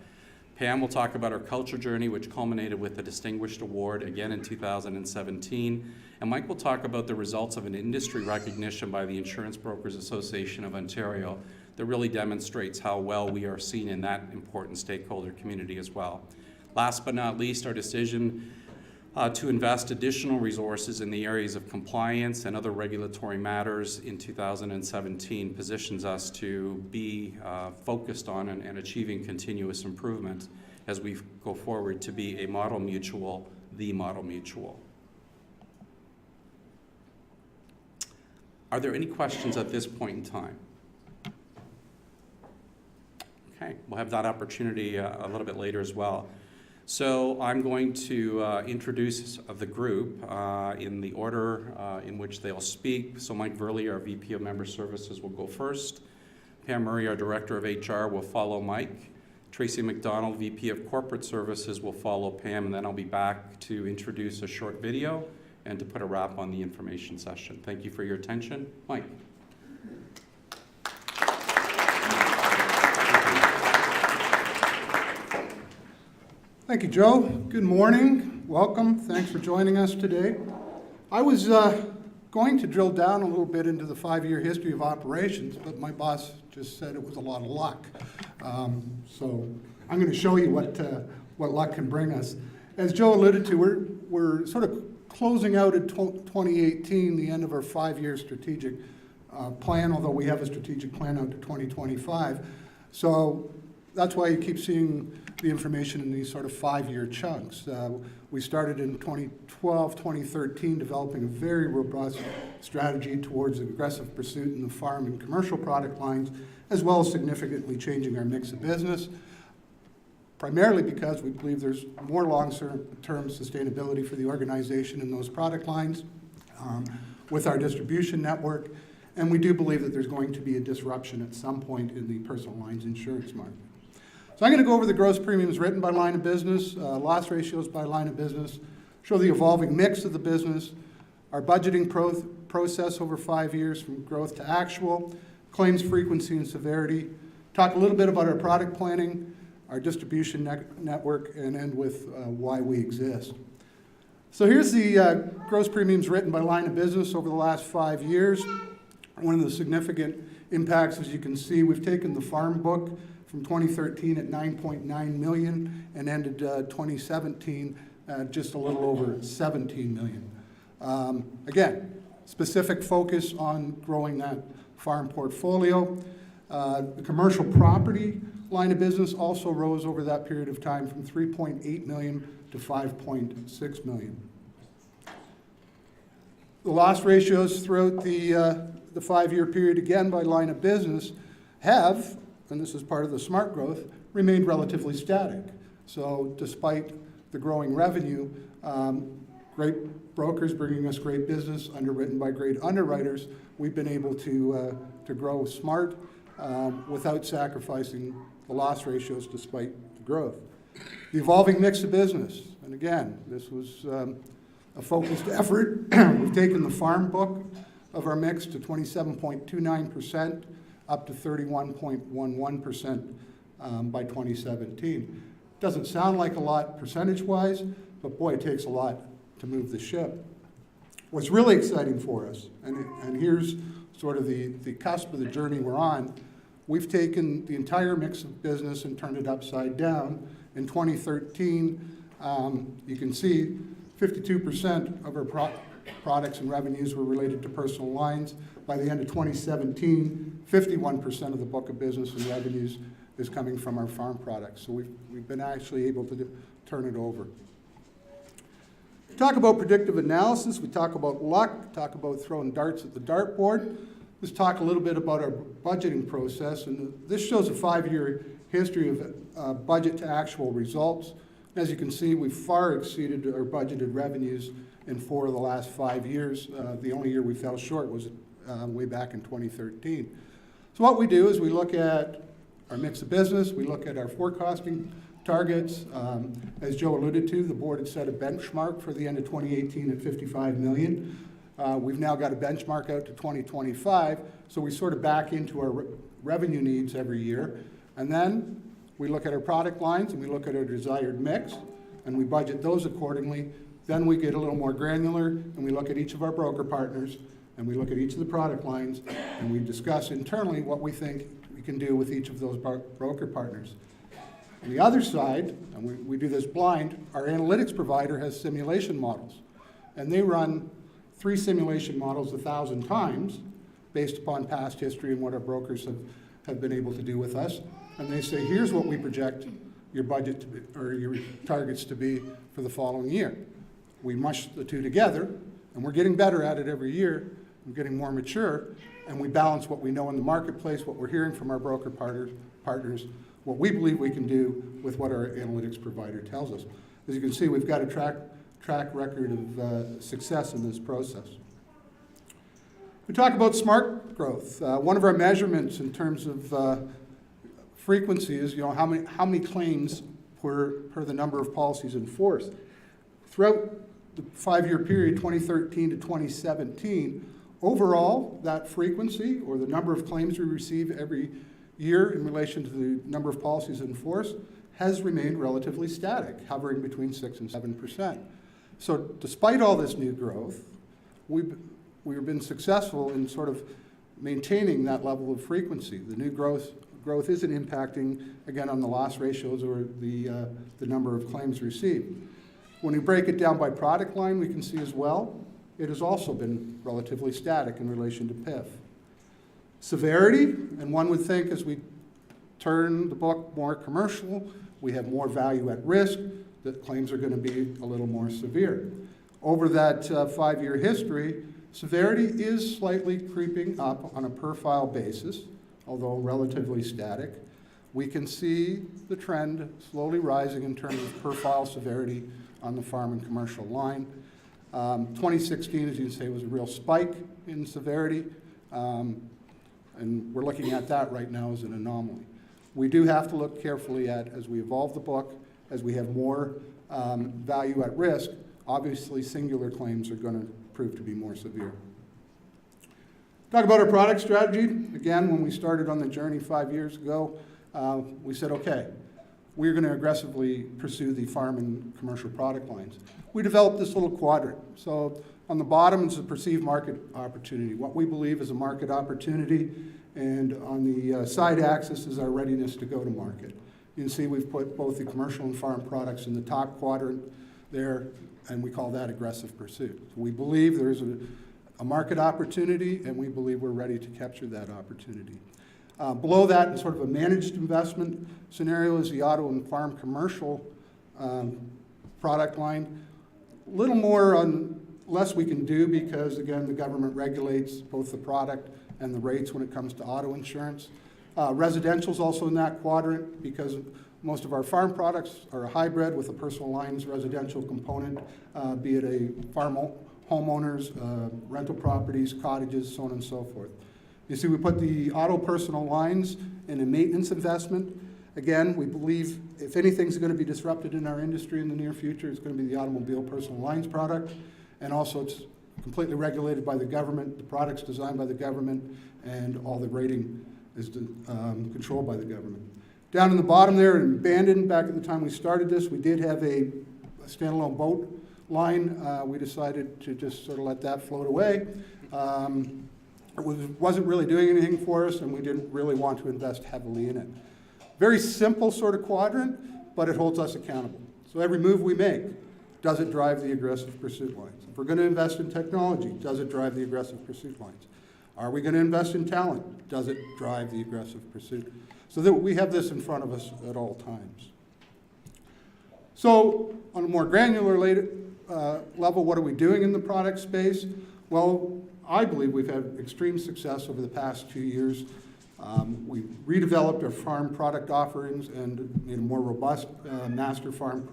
Pam will talk about our culture journey, which culminated with a distinguished award again in 2017. And Mike will talk about the results of an industry recognition by the Insurance Brokers Association of Ontario that really demonstrates how well we are seen in that important stakeholder community as well. Last but not least, our decision to invest additional resources in the areas of compliance and other regulatory matters in 2017 positions us to be focused on and achieving continuous improvement as we go forward to be a model mutual, the model mutual. Are there any questions at this point in time? Okay, we'll have that opportunity a little bit later as well. So I'm going to introduce the group in the order in which they'll speak. So Mike Verley, our VP of Member Services, will go first. Pam Murray, our Director of HR, will follow Mike. Tracy McDonald, VP of Corporate Services, will follow Pam, and then I'll be back to introduce a short video and to put a wrap on the information session. Thank you for your attention. Mike. Thank you, Joe. Good morning. Welcome. Thanks for joining us today. I was going to drill down a little bit into the 5-year history of operations, but my boss just said it was a lot of luck. So I'm going to show you what luck can bring us. As Joe alluded to, we're sort of closing out in 2018, the end of our 5-year strategic plan, although we have a strategic plan out to 2025. So that's why you keep seeing the information in these sort of 5-year chunks. We started in 2012, 2013, developing a very robust strategy towards aggressive pursuit in the farm and commercial product lines, as well as significantly changing our mix of business, primarily because we believe there's more long-term sustainability for the organization in those product lines with our distribution network, and we do believe that there's going to be a disruption at some point in the personal lines insurance market. So I'm going to go over the gross premiums written by line of business, loss ratios by line of business, show the evolving mix of the business, our budgeting process over 5 years from growth to actual, claims frequency and severity, talk a little bit about our product planning, our distribution network, and end with why we exist. So here's the gross premiums written by line of business over the last 5 years. One of the significant impacts, as you can see, we've taken the farm book from 2013 at $9.9 million and ended 2017 at just a little over $17 million. Again, specific focus on growing that farm portfolio. The commercial property line of business also rose over that period of time from $3.8 million to $5.6 million. The loss ratios throughout the 5-year period, again by line of business, have, and this is part of the smart growth, remained relatively static. So despite the growing revenue, great brokers bringing us great business underwritten by great underwriters, we've been able to grow smart without sacrificing the loss ratios despite the growth. The evolving mix of business, and again, this was a focused effort. We've taken the farm book of our mix to 27.29%, up to 31.11% by 2017. Doesn't sound like a lot percentage-wise, but boy, it takes a lot to move the ship. What's really exciting for us, and here's sort of the cusp of the journey we're on, we've taken the entire mix of business and turned it upside down. In 2013, you can see 52% of our products and revenues were related to personal lines. By the end of 2017, 51% of the book of business and revenues is coming from our farm products. So we've been actually able to turn it over. We talk about predictive analysis, we talk about luck, talk about throwing darts at the dartboard. Let's talk a little bit about our budgeting process. And this shows a 5-year history of budget to actual results. As you can see, we've far exceeded our budgeted revenues in 4 of the last 5 years. The only year we fell short was way back in 2013. So what we do is we look at our mix of business, we look at our forecasting targets. As Joe alluded to, the board had set a benchmark for the end of 2018 at $55 million. We've now got a benchmark out to 2025, so we sort of back into our revenue needs every year. And then we look at our product lines and we look at our desired mix and we budget those accordingly. Then we get a little more granular and we look at each of our broker partners and we look at each of the product lines and we discuss internally what we think we can do with each of those broker partners. On the other side, and we do this blind, our analytics provider has simulation models. And they run 3 simulation models 1,000 times based upon past history and what our brokers have been able to do with us. And they say, here's what we project your budget to be, or your targets to be for the following year. We mush the two together, and we're getting better at it every year. We're getting more mature, and we balance what we know in the marketplace, what we're hearing from our broker partners, what we believe we can do with what our analytics provider tells us. As you can see, we've got a track record of success in this process. We talk about smart growth. One of our measurements in terms of frequency is, how many claims per the number of policies in force. Throughout the 5-year period, 2013 to 2017, overall, that frequency, or the number of claims we receive every year in relation to the number of policies in force, has remained relatively static, hovering between 6 and 7%. So despite all this new growth, we've been successful in sort of maintaining that level of frequency. The new growth isn't impacting, again, on the loss ratios or the number of claims received. When we break it down by product line, we can see as well, it has also been relatively static in relation to PIF. Severity, and one would think as we turn the book more commercial, we have more value at risk, that claims are going to be a little more severe. Over that 5-year history, severity is slightly creeping up on a per file basis, although relatively static. We can see the trend slowly rising in terms of per file severity on the farm and commercial line. 2016, as you can say, was a real spike in severity, and we're looking at that right now as an anomaly. We do have to look carefully at, as we evolve the book, as we have more value at risk, obviously singular claims are going to prove to be more severe. Talk about our product strategy. Again, when we started on the journey 5 years ago, we said, okay, we're going to aggressively pursue the farm and commercial product lines. We developed this little quadrant. So on the bottom is a perceived market opportunity, what we believe is a market opportunity, and on the side axis is our readiness to go to market. You can see we've put both the commercial and farm products in the top quadrant there, and we call that aggressive pursuit. So we believe there's a market opportunity, and we believe we're ready to capture that opportunity. Below that, in sort of a managed investment scenario, is the auto and farm commercial product line. A little more on less we can do because, again, the government regulates both the product and the rates when it comes to auto insurance. Residential is also in that quadrant because most of our farm products are a hybrid with a personal lines residential component, be it a farm homeowners, rental properties, cottages, so on and so forth. You see, we put the auto personal lines in a maintenance investment. Again, we believe if anything's going to be disrupted in our industry in the near future, it's going to be the automobile personal lines product. And also, it's completely regulated by the government. The product's designed by the government, and all the rating is controlled by the government. Down in the bottom there, and abandoned back at the time we started this, we did have a standalone boat line. We decided to just sort of let that float away. It wasn't really doing anything for us, and we didn't really want to invest heavily in it. Very simple sort of quadrant, but it holds us accountable. So every move we make, does it drive the aggressive pursuit lines? If we're going to invest in technology, does it drive the aggressive pursuit lines? Are we going to invest in talent? Does it drive the aggressive pursuit? So that we have this in front of us at all times. So on a more granular level, what are we doing in the product space? Well, I believe we've had extreme success over the past 2 years. We redeveloped our farm product offerings and made a more robust master farm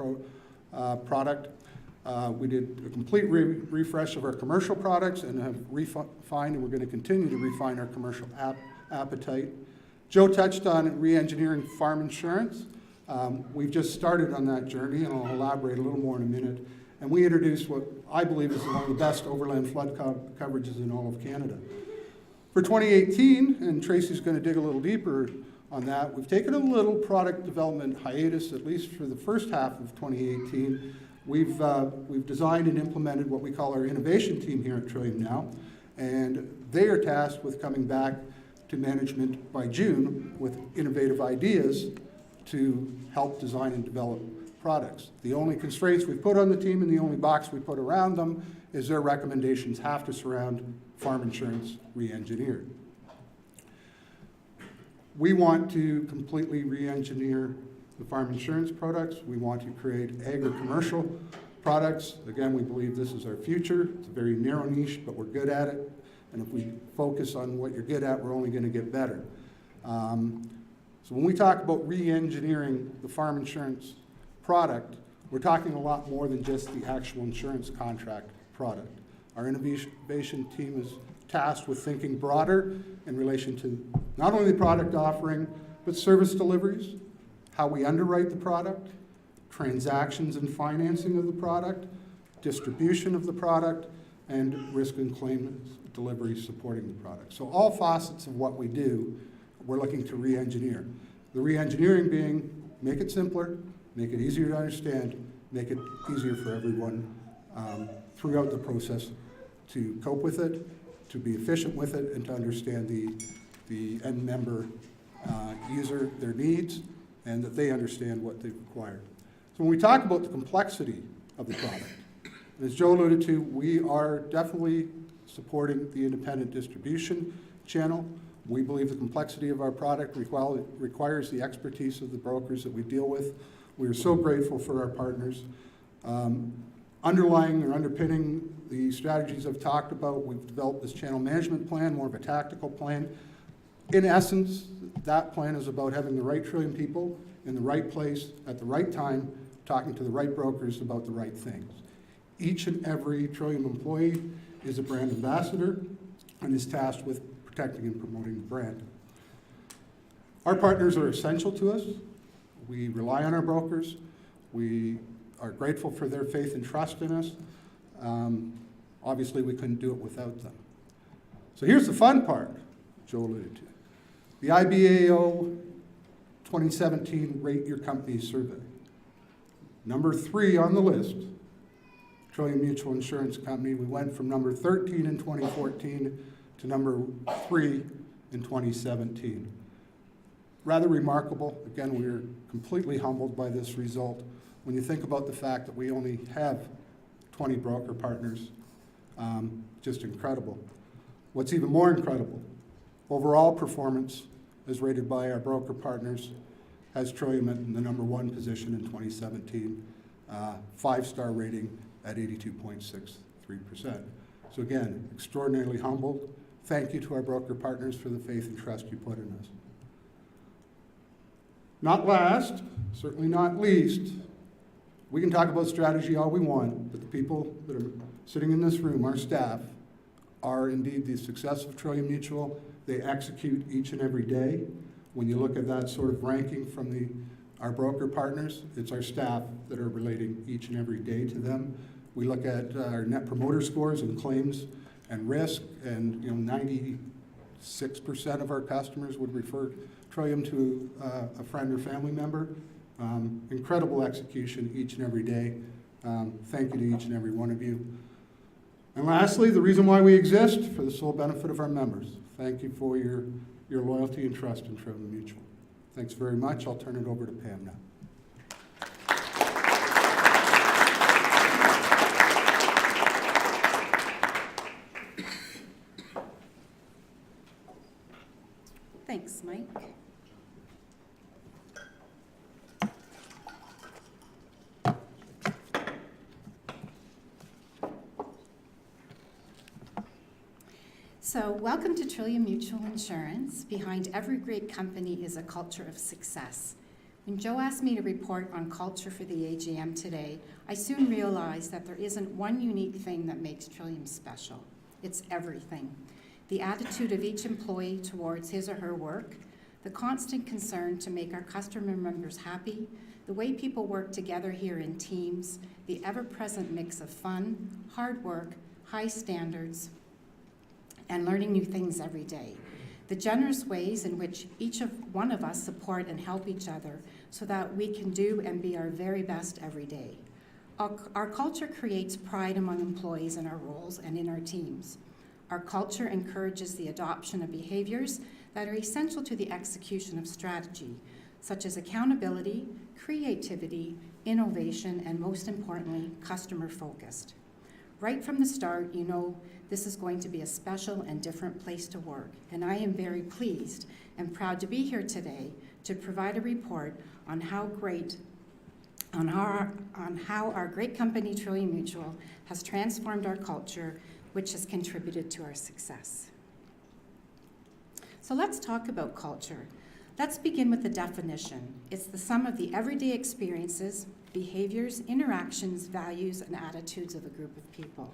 product. We did a complete refresh of our commercial products and have refined, and we're going to continue to refine our commercial appetite. Joe touched on re-engineering farm insurance. We've just started on that journey, and I'll elaborate a little more in a minute. And we introduced what I believe is one of the best overland flood coverages in all of Canada. For 2018, and Tracy's going to dig a little deeper on that, we've taken a little product development hiatus, at least for the first half of 2018. We've designed and implemented what we call our innovation team here at Trillium now, and they are tasked with coming back to management by June with innovative ideas to help design and develop products. The only constraints we've put on the team and the only box we put around them is their recommendations have to surround farm insurance re-engineered. We want to completely re-engineer the farm insurance products. We want to create agri-commercial products. Again, we believe this is our future. It's a very narrow niche, but we're good at it. And if we focus on what you're good at, we're only going to get better. So when we talk about re-engineering the farm insurance product, we're talking a lot more than just the actual insurance contract product. Our innovation team is tasked with thinking broader in relation to not only the product offering, but service deliveries, how we underwrite the product, transactions and financing of the product, distribution of the product, and risk and claim delivery supporting the product. So all facets of what we do, we're looking to re-engineer. The re-engineering being make it simpler, make it easier to understand, make it easier for everyone throughout the process to cope with it, to be efficient with it, and to understand the end member user, their needs, and that they understand what they require. So when we talk about the complexity of the product, as Joe alluded to, we are definitely supporting the independent distribution channel. We believe the complexity of our product requires the expertise of the brokers that we deal with. We are so grateful for our partners. Underlying or underpinning the strategies I've talked about, we've developed this channel management plan, more of a tactical plan. In essence, that plan is about having the right Trillium people in the right place at the right time, talking to the right brokers about the right things. Each and every Trillium employee is a brand ambassador and is tasked with protecting and promoting the brand. Our partners are essential to us. We rely on our brokers. We are grateful for their faith and trust in us. Obviously, we couldn't do it without them. So here's the fun part Joe alluded to. The IBAO 2017 Rate Your Company Survey. Number 3 on the list, Trillium Mutual Insurance Company. We went from number 13 in 2014 to number 3 in 2017. Rather remarkable. Again, we're completely humbled by this result. When you think about the fact that we only have 20 broker partners, just incredible. What's even more incredible, overall performance as rated by our broker partners has Trillium in the number 1 position in 2017, 5-star rating at 82.63%. So again, extraordinarily humbled. Thank you to our broker partners for the faith and trust you put in us. Not last, certainly not least, we can talk about strategy all we want, but the people that are sitting in this room, our staff, are indeed the success of Trillium Mutual. They execute each and every day. When you look at that sort of ranking from our broker partners, it's our staff that are relating each and every day to them. We look at our net promoter scores and claims and risk, and 96% of our customers would refer Trillium to a friend or family member. Incredible execution each and every day. Thank you to each and every one of you. And lastly, the reason why we exist, for the sole benefit of our members. Thank you for your loyalty and trust in Trillium Mutual. Thanks very much. I'll turn it over to Pam now. Thanks, Mike. So, welcome to Trillium Mutual Insurance. Behind every great company is a culture of success. When Joe asked me to report on culture for the AGM today, I soon realized that there isn't one unique thing that makes Trillium special. It's everything. The attitude of each employee towards his or her work, the constant concern to make our customer members happy, the way people work together here in teams, the ever-present mix of fun, hard work, high standards, and learning new things every day. The generous ways in which each one of us support and help each other so that we can do and be our very best every day. Our culture creates pride among employees in our roles and in our teams. Our culture encourages the adoption of behaviors that are essential to the execution of strategy, such as accountability, creativity, innovation, and most importantly, customer-focused. Right from the start, you know this is going to be a special and different place to work, and I am very pleased and proud to be here today to provide a report on how our great company, Trillium Mutual, has transformed our culture, which has contributed to our success. So let's talk about culture. Let's begin with the definition. It's the sum of the everyday experiences, behaviors, interactions, values, and attitudes of a group of people.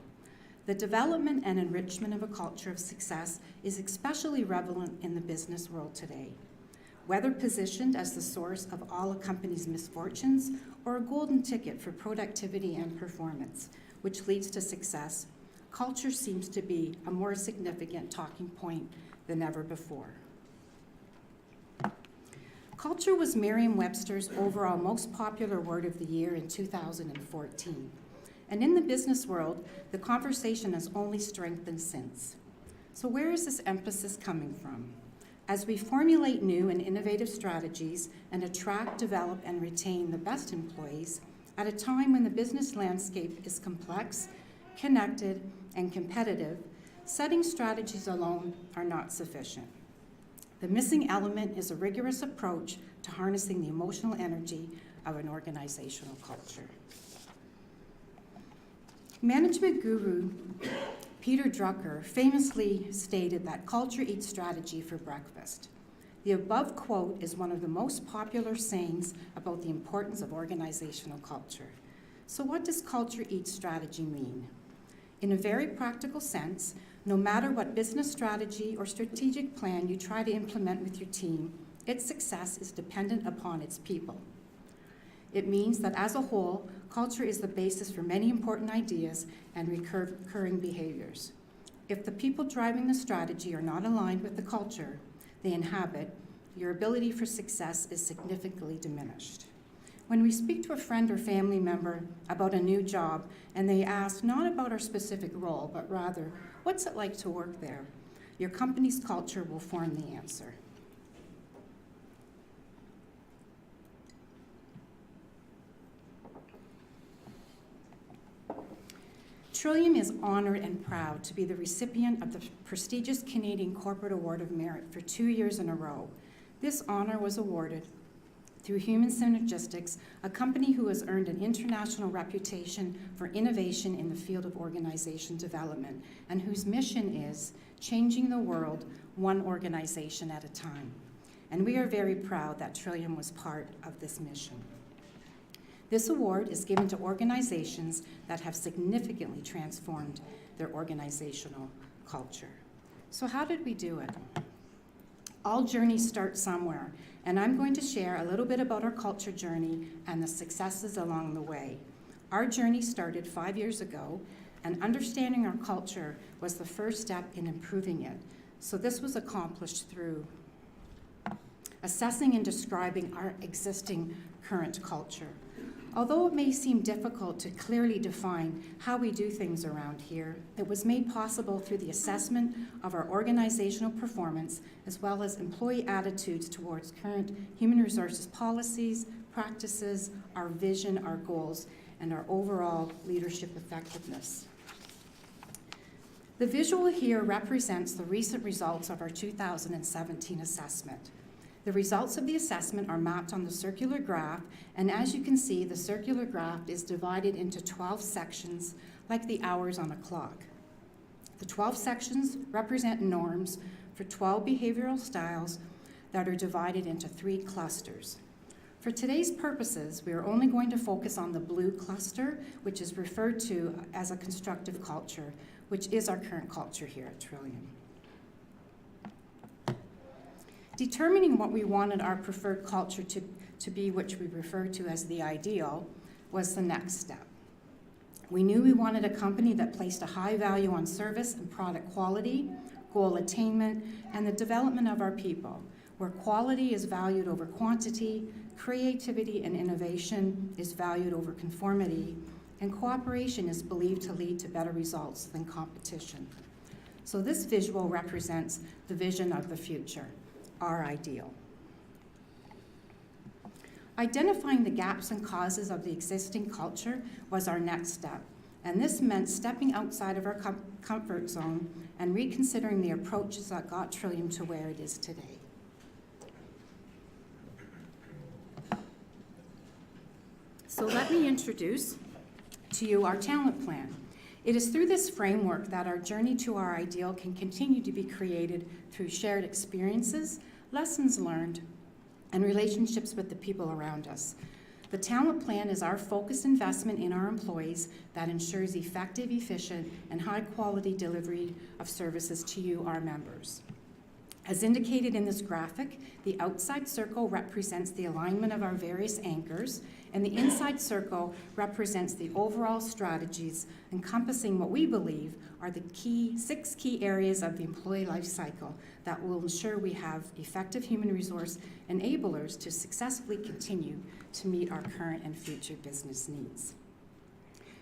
The development and enrichment of a culture of success is especially relevant in the business world today. Whether positioned as the source of all a company's misfortunes or a golden ticket for productivity and performance, which leads to success, culture seems to be a more significant talking point than ever before. Culture was Merriam-Webster's overall most popular word of the year in 2014. And in the business world, the conversation has only strengthened since. So where is this emphasis coming from? As we formulate new and innovative strategies and attract, develop, and retain the best employees at a time when the business landscape is complex, connected, and competitive, setting strategies alone are not sufficient. The missing element is a rigorous approach to harnessing the emotional energy of an organizational culture. Management guru Peter Drucker famously stated that culture eats strategy for breakfast. The above quote is one of the most popular sayings about the importance of organizational culture. So what does culture eat strategy mean? In a very practical sense, no matter what business strategy or strategic plan you try to implement with your team, its success is dependent upon its people. It means that as a whole, culture is the basis for many important ideas and recurring behaviors. If the people driving the strategy are not aligned with the culture they inhabit, your ability for success is significantly diminished. When we speak to a friend or family member about a new job and they ask not about our specific role, but rather, what's it like to work there? Your company's culture will form the answer. Trillium is honored and proud to be the recipient of the prestigious Canadian Corporate Award of Merit for 2 years in a row. This honor was awarded through Human Synergistics, a company who has earned an international reputation for innovation in the field of organization development, and whose mission is changing the world one organization at a time. And we are very proud that Trillium was part of this mission. This award is given to organizations that have significantly transformed their organizational culture. So how did we do it? All journeys start somewhere, and I'm going to share a little bit about our culture journey and the successes along the way. Our journey started 5 years ago, and understanding our culture was the first step in improving it. So this was accomplished through assessing and describing our existing current culture. Although it may seem difficult to clearly define how we do things around here, it was made possible through the assessment of our organizational performance as well as employee attitudes towards current human resources policies, practices, our vision, our goals, and our overall leadership effectiveness. The visual here represents the recent results of our 2017 assessment. The results of the assessment are mapped on the circular graph, and as you can see, the circular graph is divided into 12 sections, like the hours on a clock. The 12 sections represent norms for 12 behavioral styles that are divided into 3 clusters. For today's purposes, we are only going to focus on the blue cluster, which is referred to as a constructive culture, which is our current culture here at Trillium. Determining what we wanted our preferred culture to be, which we refer to as the ideal, was the next step. We knew we wanted a company that placed a high value on service and product quality, goal attainment, and the development of our people, where quality is valued over quantity, creativity and innovation is valued over conformity, and cooperation is believed to lead to better results than competition. So this visual represents the vision of the future, our ideal. Identifying the gaps and causes of the existing culture was our next step, and this meant stepping outside of our comfort zone and reconsidering the approaches that got Trillium to where it is today. So let me introduce to you our talent plan. It is through this framework that our journey to our ideal can continue to be created through shared experiences, lessons learned, and relationships with the people around us. The talent plan is our focused investment in our employees that ensures effective, efficient, and high-quality delivery of services to you, our members. As indicated in this graphic, the outside circle represents the alignment of our various anchors, and the inside circle represents the overall strategies encompassing what we believe are the six key areas of the employee life cycle that will ensure we have effective human resource enablers to successfully continue to meet our current and future business needs.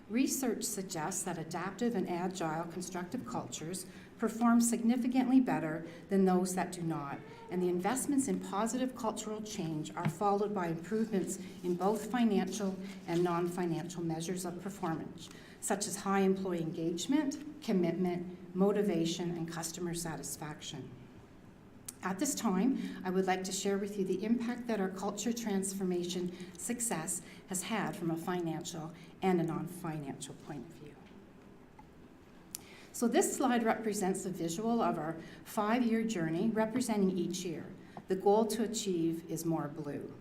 Research suggests that adaptive and agile constructive cultures perform significantly better than those that do not, and the investments in positive cultural change are followed by improvements in both financial and non-financial measures of performance, such as high employee engagement, commitment, motivation, and customer satisfaction. At this time, I would like to share with you the impact that our culture transformation success has had from a financial and a non-financial point of view. So this slide represents a visual of our 5-year journey representing each year. The goal to achieve is more blue.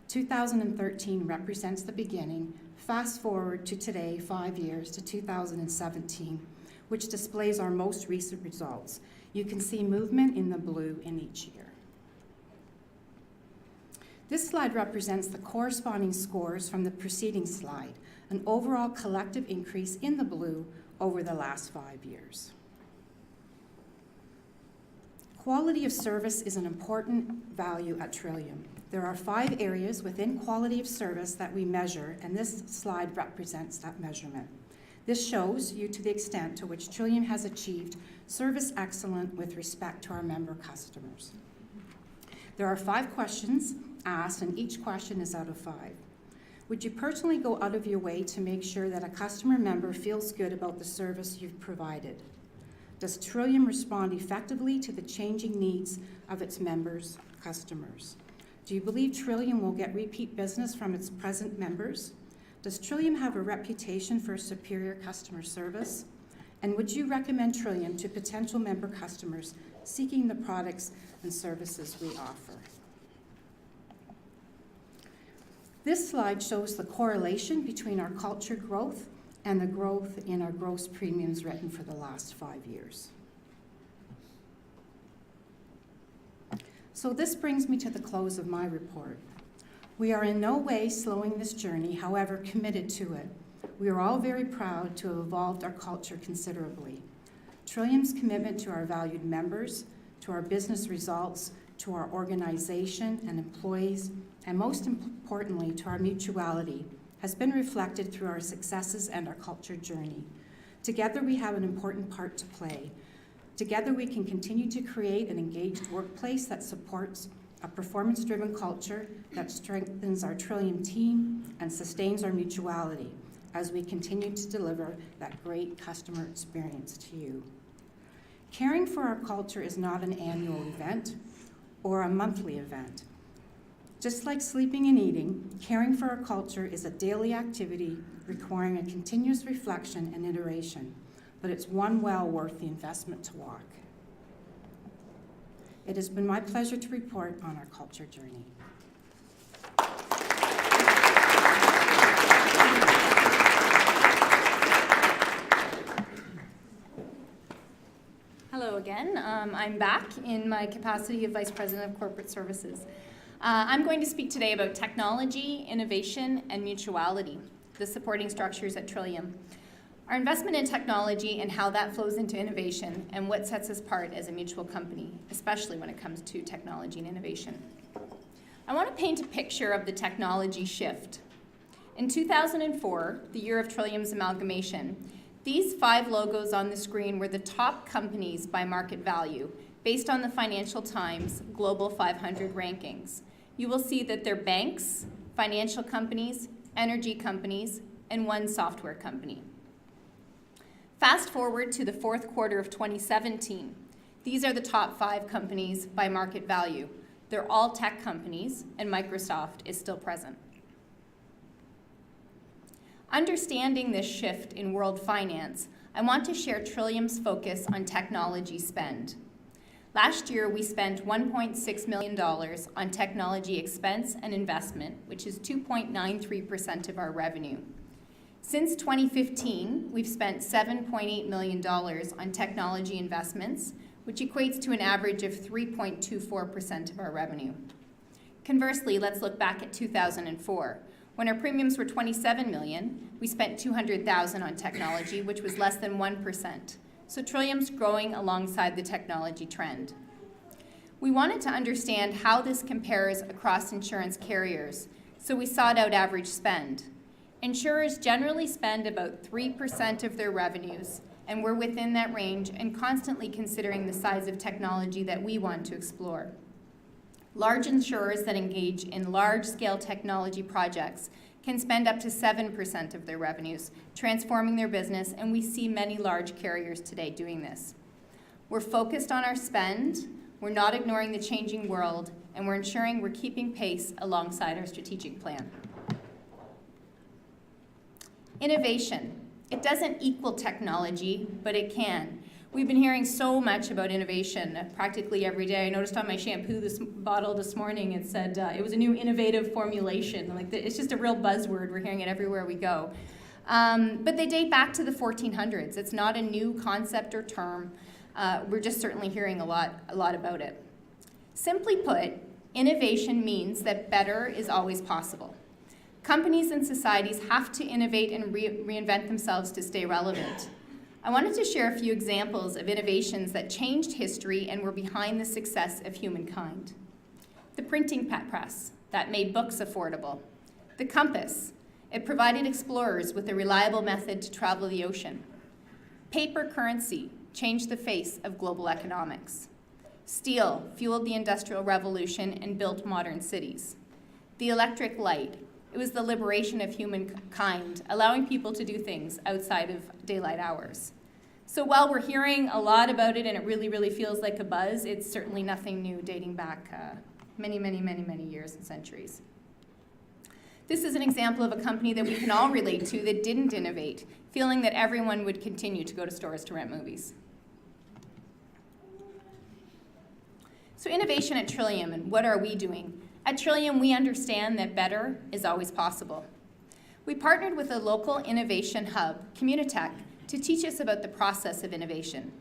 2013 represents the beginning. Fast forward to today, 5 years, to 2017, which displays our most recent results. You can see movement in the blue in each year. This slide represents the corresponding scores from the preceding slide, an overall collective increase in the blue over the last 5 years. Quality of service is an important value at Trillium. There are 5 areas within quality of service that we measure, and this slide represents that measurement. This shows you to the extent to which Trillium has achieved service excellence with respect to our member customers. There are 5 questions asked, and each question is out of 5. Would you personally go out of your way to make sure that a customer member feels good about the service you've provided? Does Trillium respond effectively to the changing needs of its members, customers? Do you believe Trillium will get repeat business from its present members? Does Trillium have a reputation for superior customer service? And would you recommend Trillium to potential member customers seeking the products and services we offer? This slide shows the correlation between our culture growth and the growth in our gross premiums written for the last 5 years. So this brings me to the close of my report. We are in no way slowing this journey, however committed to it. We are all very proud to have evolved our culture considerably. Trillium's commitment to our valued members, to our business results, to our organization and employees, and most importantly, to our mutuality, has been reflected through our successes and our culture journey. Together, we have an important part to play. Together, we can continue to create an engaged workplace that supports a performance-driven culture that strengthens our Trillium team and sustains our mutuality as we continue to deliver that great customer experience to you. Caring for our culture is not an annual event or a monthly event. Just like sleeping and eating, caring for our culture is a daily activity requiring a continuous reflection and iteration, but it's one well worth the investment to walk. It has been my pleasure to report on our culture journey. Hello again. I'm back in my capacity of Vice President of Corporate Services. I'm going to speak today about technology, innovation, and mutuality, the supporting structures at Trillium. Our investment in technology and how that flows into innovation and what sets us apart as a mutual company, especially when it comes to technology and innovation. I want to paint a picture of the technology shift. In 2004, the year of Trillium's amalgamation, these 5 logos on the screen were the top companies by market value, based on the Financial Times Global 500 rankings. You will see that they're banks, financial companies, energy companies, and one software company. Fast forward to the 4th quarter of 2017. These are the top 5 companies by market value. They're all tech companies, and Microsoft is still present. Understanding this shift in world finance, I want to share Trillium's focus on technology spend. Last year, we spent $1.6 million on technology expense and investment, which is 2.93% of our revenue. Since 2015, we've spent $7.8 million on technology investments, which equates to an average of 3.24% of our revenue. Conversely, let's look back at 2004. When our premiums were $27 million, we spent $200,000 on technology, which was less than 1%. So Trillium's growing alongside the technology trend. We wanted to understand how this compares across insurance carriers, so we sought out average spend. Insurers generally spend about 3% of their revenues, and we're within that range and constantly considering the size of technology that we want to explore. Large insurers that engage in large-scale technology projects can spend up to 7% of their revenues, transforming their business, and we see many large carriers today doing this. We're focused on our spend, we're not ignoring the changing world, and we're ensuring we're keeping pace alongside our strategic plan. Innovation. It doesn't equal technology, but it can. We've been hearing so much about innovation practically every day. I noticed on my shampoo bottle this morning, it said it was a new innovative formulation. It's just a real buzzword. We're hearing it everywhere we go. But they date back to the 1400s. It's not a new concept or term. We're just certainly hearing a lot about it. Simply put, innovation means that better is always possible. Companies and societies have to innovate and reinvent themselves to stay relevant. I wanted to share a few examples of innovations that changed history and were behind the success of humankind. The printing press, that made books affordable. The compass, it provided explorers with a reliable method to travel the ocean. Paper currency changed the face of global economics. Steel fueled the Industrial Revolution and built modern cities. The electric light, it was the liberation of humankind, allowing people to do things outside of daylight hours. So while we're hearing a lot about it and it really, really feels like a buzz, it's certainly nothing new, dating back many, many, many, many years and centuries. This is an example of a company that we can all relate to that didn't innovate, feeling that everyone would continue to go to stores to rent movies. So innovation at Trillium, and what are we doing? At Trillium, we understand that better is always possible. We partnered with a local innovation hub, Communitech, to teach us about the process of innovation.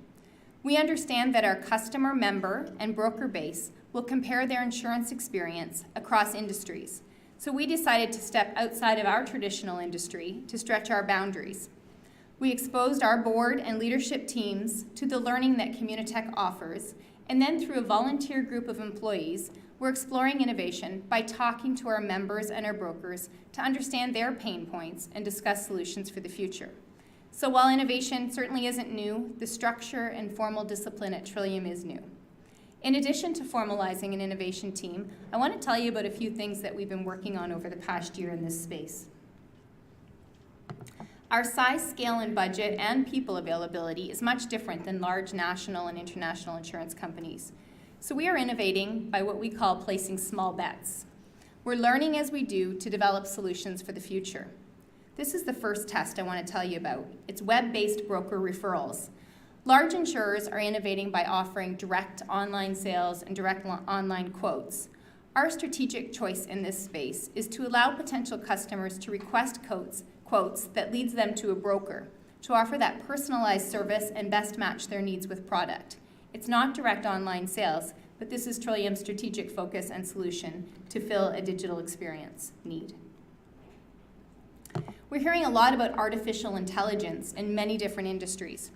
We understand that our customer, member, and broker base will compare their insurance experience across industries. So we decided to step outside of our traditional industry to stretch our boundaries. We exposed our board and leadership teams to the learning that Communitech offers, and then through a volunteer group of employees, we're exploring innovation by talking to our members and our brokers to understand their pain points and discuss solutions for the future. So while innovation certainly isn't new, the structure and formal discipline at Trillium is new. In addition to formalizing an innovation team, I want to tell you about a few things that we've been working on over the past year in this space. Our size, scale, and budget and people availability is much different than large national and international insurance companies. So we are innovating by what we call placing small bets. We're learning as we do to develop solutions for the future. This is the first test I want to tell you about. It's web-based broker referrals. Large insurers are innovating by offering direct online sales and direct online quotes. Our strategic choice in this space is to allow potential customers to request quotes that leads them to a broker to offer that personalized service and best match their needs with product. It's not direct online sales, but this is Trillium's strategic focus and solution to fill a digital experience need. We're hearing a lot about artificial intelligence in many different industries.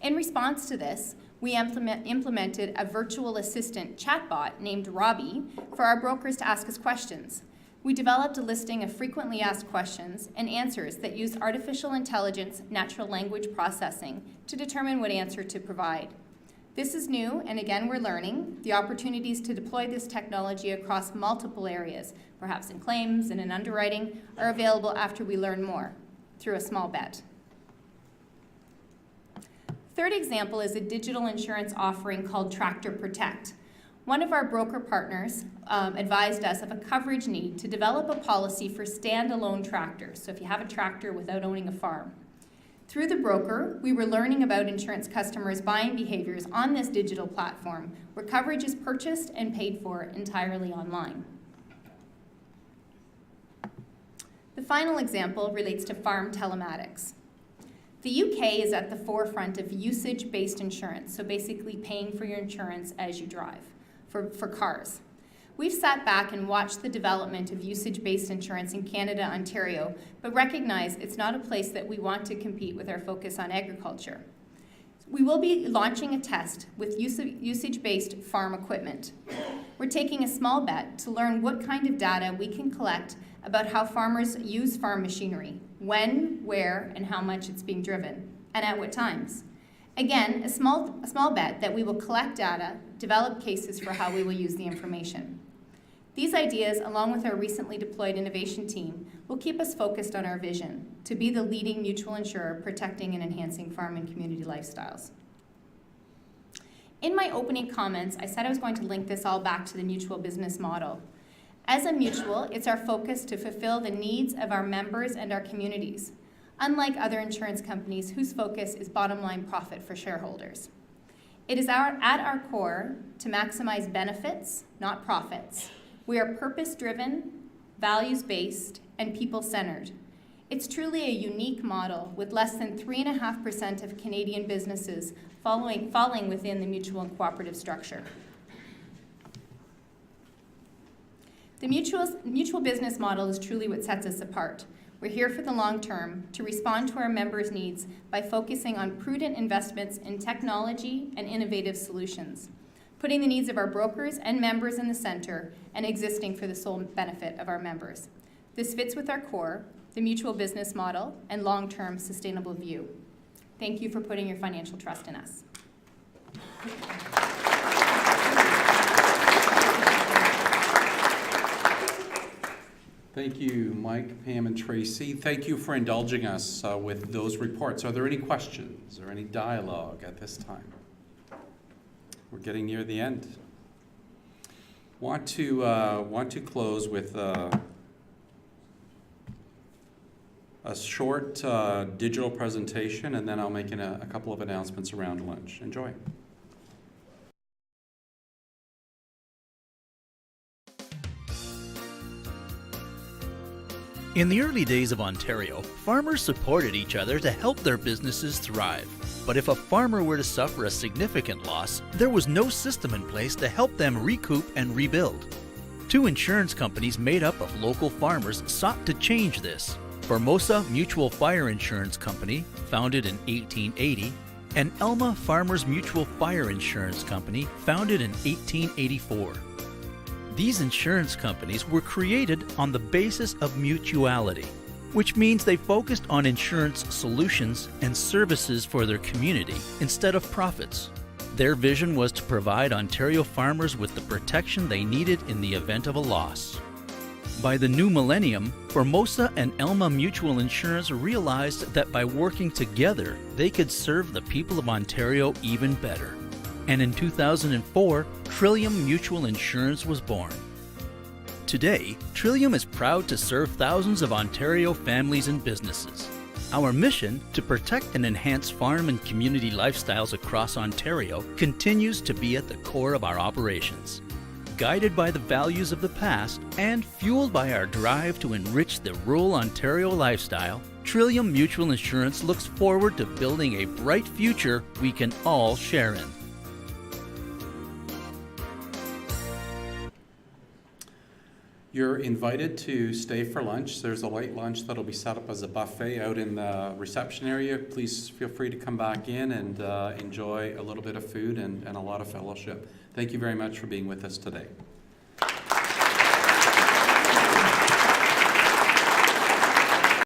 In response to this, we implemented a virtual assistant chatbot named Robbie for our brokers to ask us questions. We developed a listing of frequently asked questions and answers that use artificial intelligence natural language processing to determine what answer to provide. This is new, and again, we're learning. The opportunities to deploy this technology across multiple areas, perhaps in claims and in underwriting, are available after we learn more through a small bet. Third example is a digital insurance offering called Tractor Protect. One of our broker partners advised us of a coverage need to develop a policy for standalone tractors, so if you have a tractor without owning a farm. Through the broker, we were learning about insurance customers' buying behaviors on this digital platform, where coverage is purchased and paid for entirely online. The final example relates to farm telematics. The UK is at the forefront of usage-based insurance, so basically paying for your insurance as you drive, for cars. We've sat back and watched the development of usage-based insurance in Canada, Ontario, but recognize it's not a place that we want to compete with our focus on agriculture. We will be launching a test with usage-based farm equipment. We're taking a small bet to learn what kind of data we can collect about how farmers use farm machinery, when, where, and how much it's being driven, and at what times. Again, a small bet that we will collect data, develop cases for how we will use the information. These ideas, along with our recently deployed innovation team, will keep us focused on our vision to be the leading mutual insurer protecting and enhancing farm and community lifestyles. In my opening comments, I said I was going to link this all back to the mutual business model. As a mutual, it's our focus to fulfill the needs of our members and our communities, unlike other insurance companies whose focus is bottom line profit for shareholders. It is at our core to maximize benefits, not profits. We are purpose-driven, values-based, and people-centered. It's truly a unique model with less than 3.5% of Canadian businesses falling within the mutual and cooperative structure. The mutual business model is truly what sets us apart. We're here for the long term to respond to our members' needs by focusing on prudent investments in technology and innovative solutions, putting the needs of our brokers and members in the center and existing for the sole benefit of our members. This fits with our core, the mutual business model, and long-term sustainable view. Thank you for putting your financial trust in us. Thank you, Mike, Pam, and Tracy. Thank you for indulging us with those reports. Are there any questions or any dialogue at this time? We're getting near the end. Want to close with a short digital presentation, and then I'll make a couple of announcements around lunch. Enjoy. In the early days of Ontario, farmers supported each other to help their businesses thrive. But if a farmer were to suffer a significant loss, there was no system in place to help them recoup and rebuild. Two insurance companies made up of local farmers sought to change this. Formosa Mutual Fire Insurance Company, founded in 1880, and Elma Farmers Mutual Fire Insurance Company, founded in 1884. These insurance companies were created on the basis of mutuality, which means they focused on insurance solutions and services for their community instead of profits. Their vision was to provide Ontario farmers with the protection they needed in the event of a loss. By the new millennium, Formosa and Elma Mutual Insurance realized that by working together, they could serve the people of Ontario even better. And in 2004, Trillium Mutual Insurance was born. Today, Trillium is proud to serve thousands of Ontario families and businesses. Our mission to protect and enhance farm and community lifestyles across Ontario continues to be at the core of our operations. Guided by the values of the past and fueled by our drive to enrich the rural Ontario lifestyle, Trillium Mutual Insurance looks forward to building a bright future we can all share in. You're invited to stay for lunch. There's a light lunch that'll be set up as a buffet out in the reception area. Please feel free to come back in and enjoy a little bit of food and a lot of fellowship. Thank you very much for being with us today.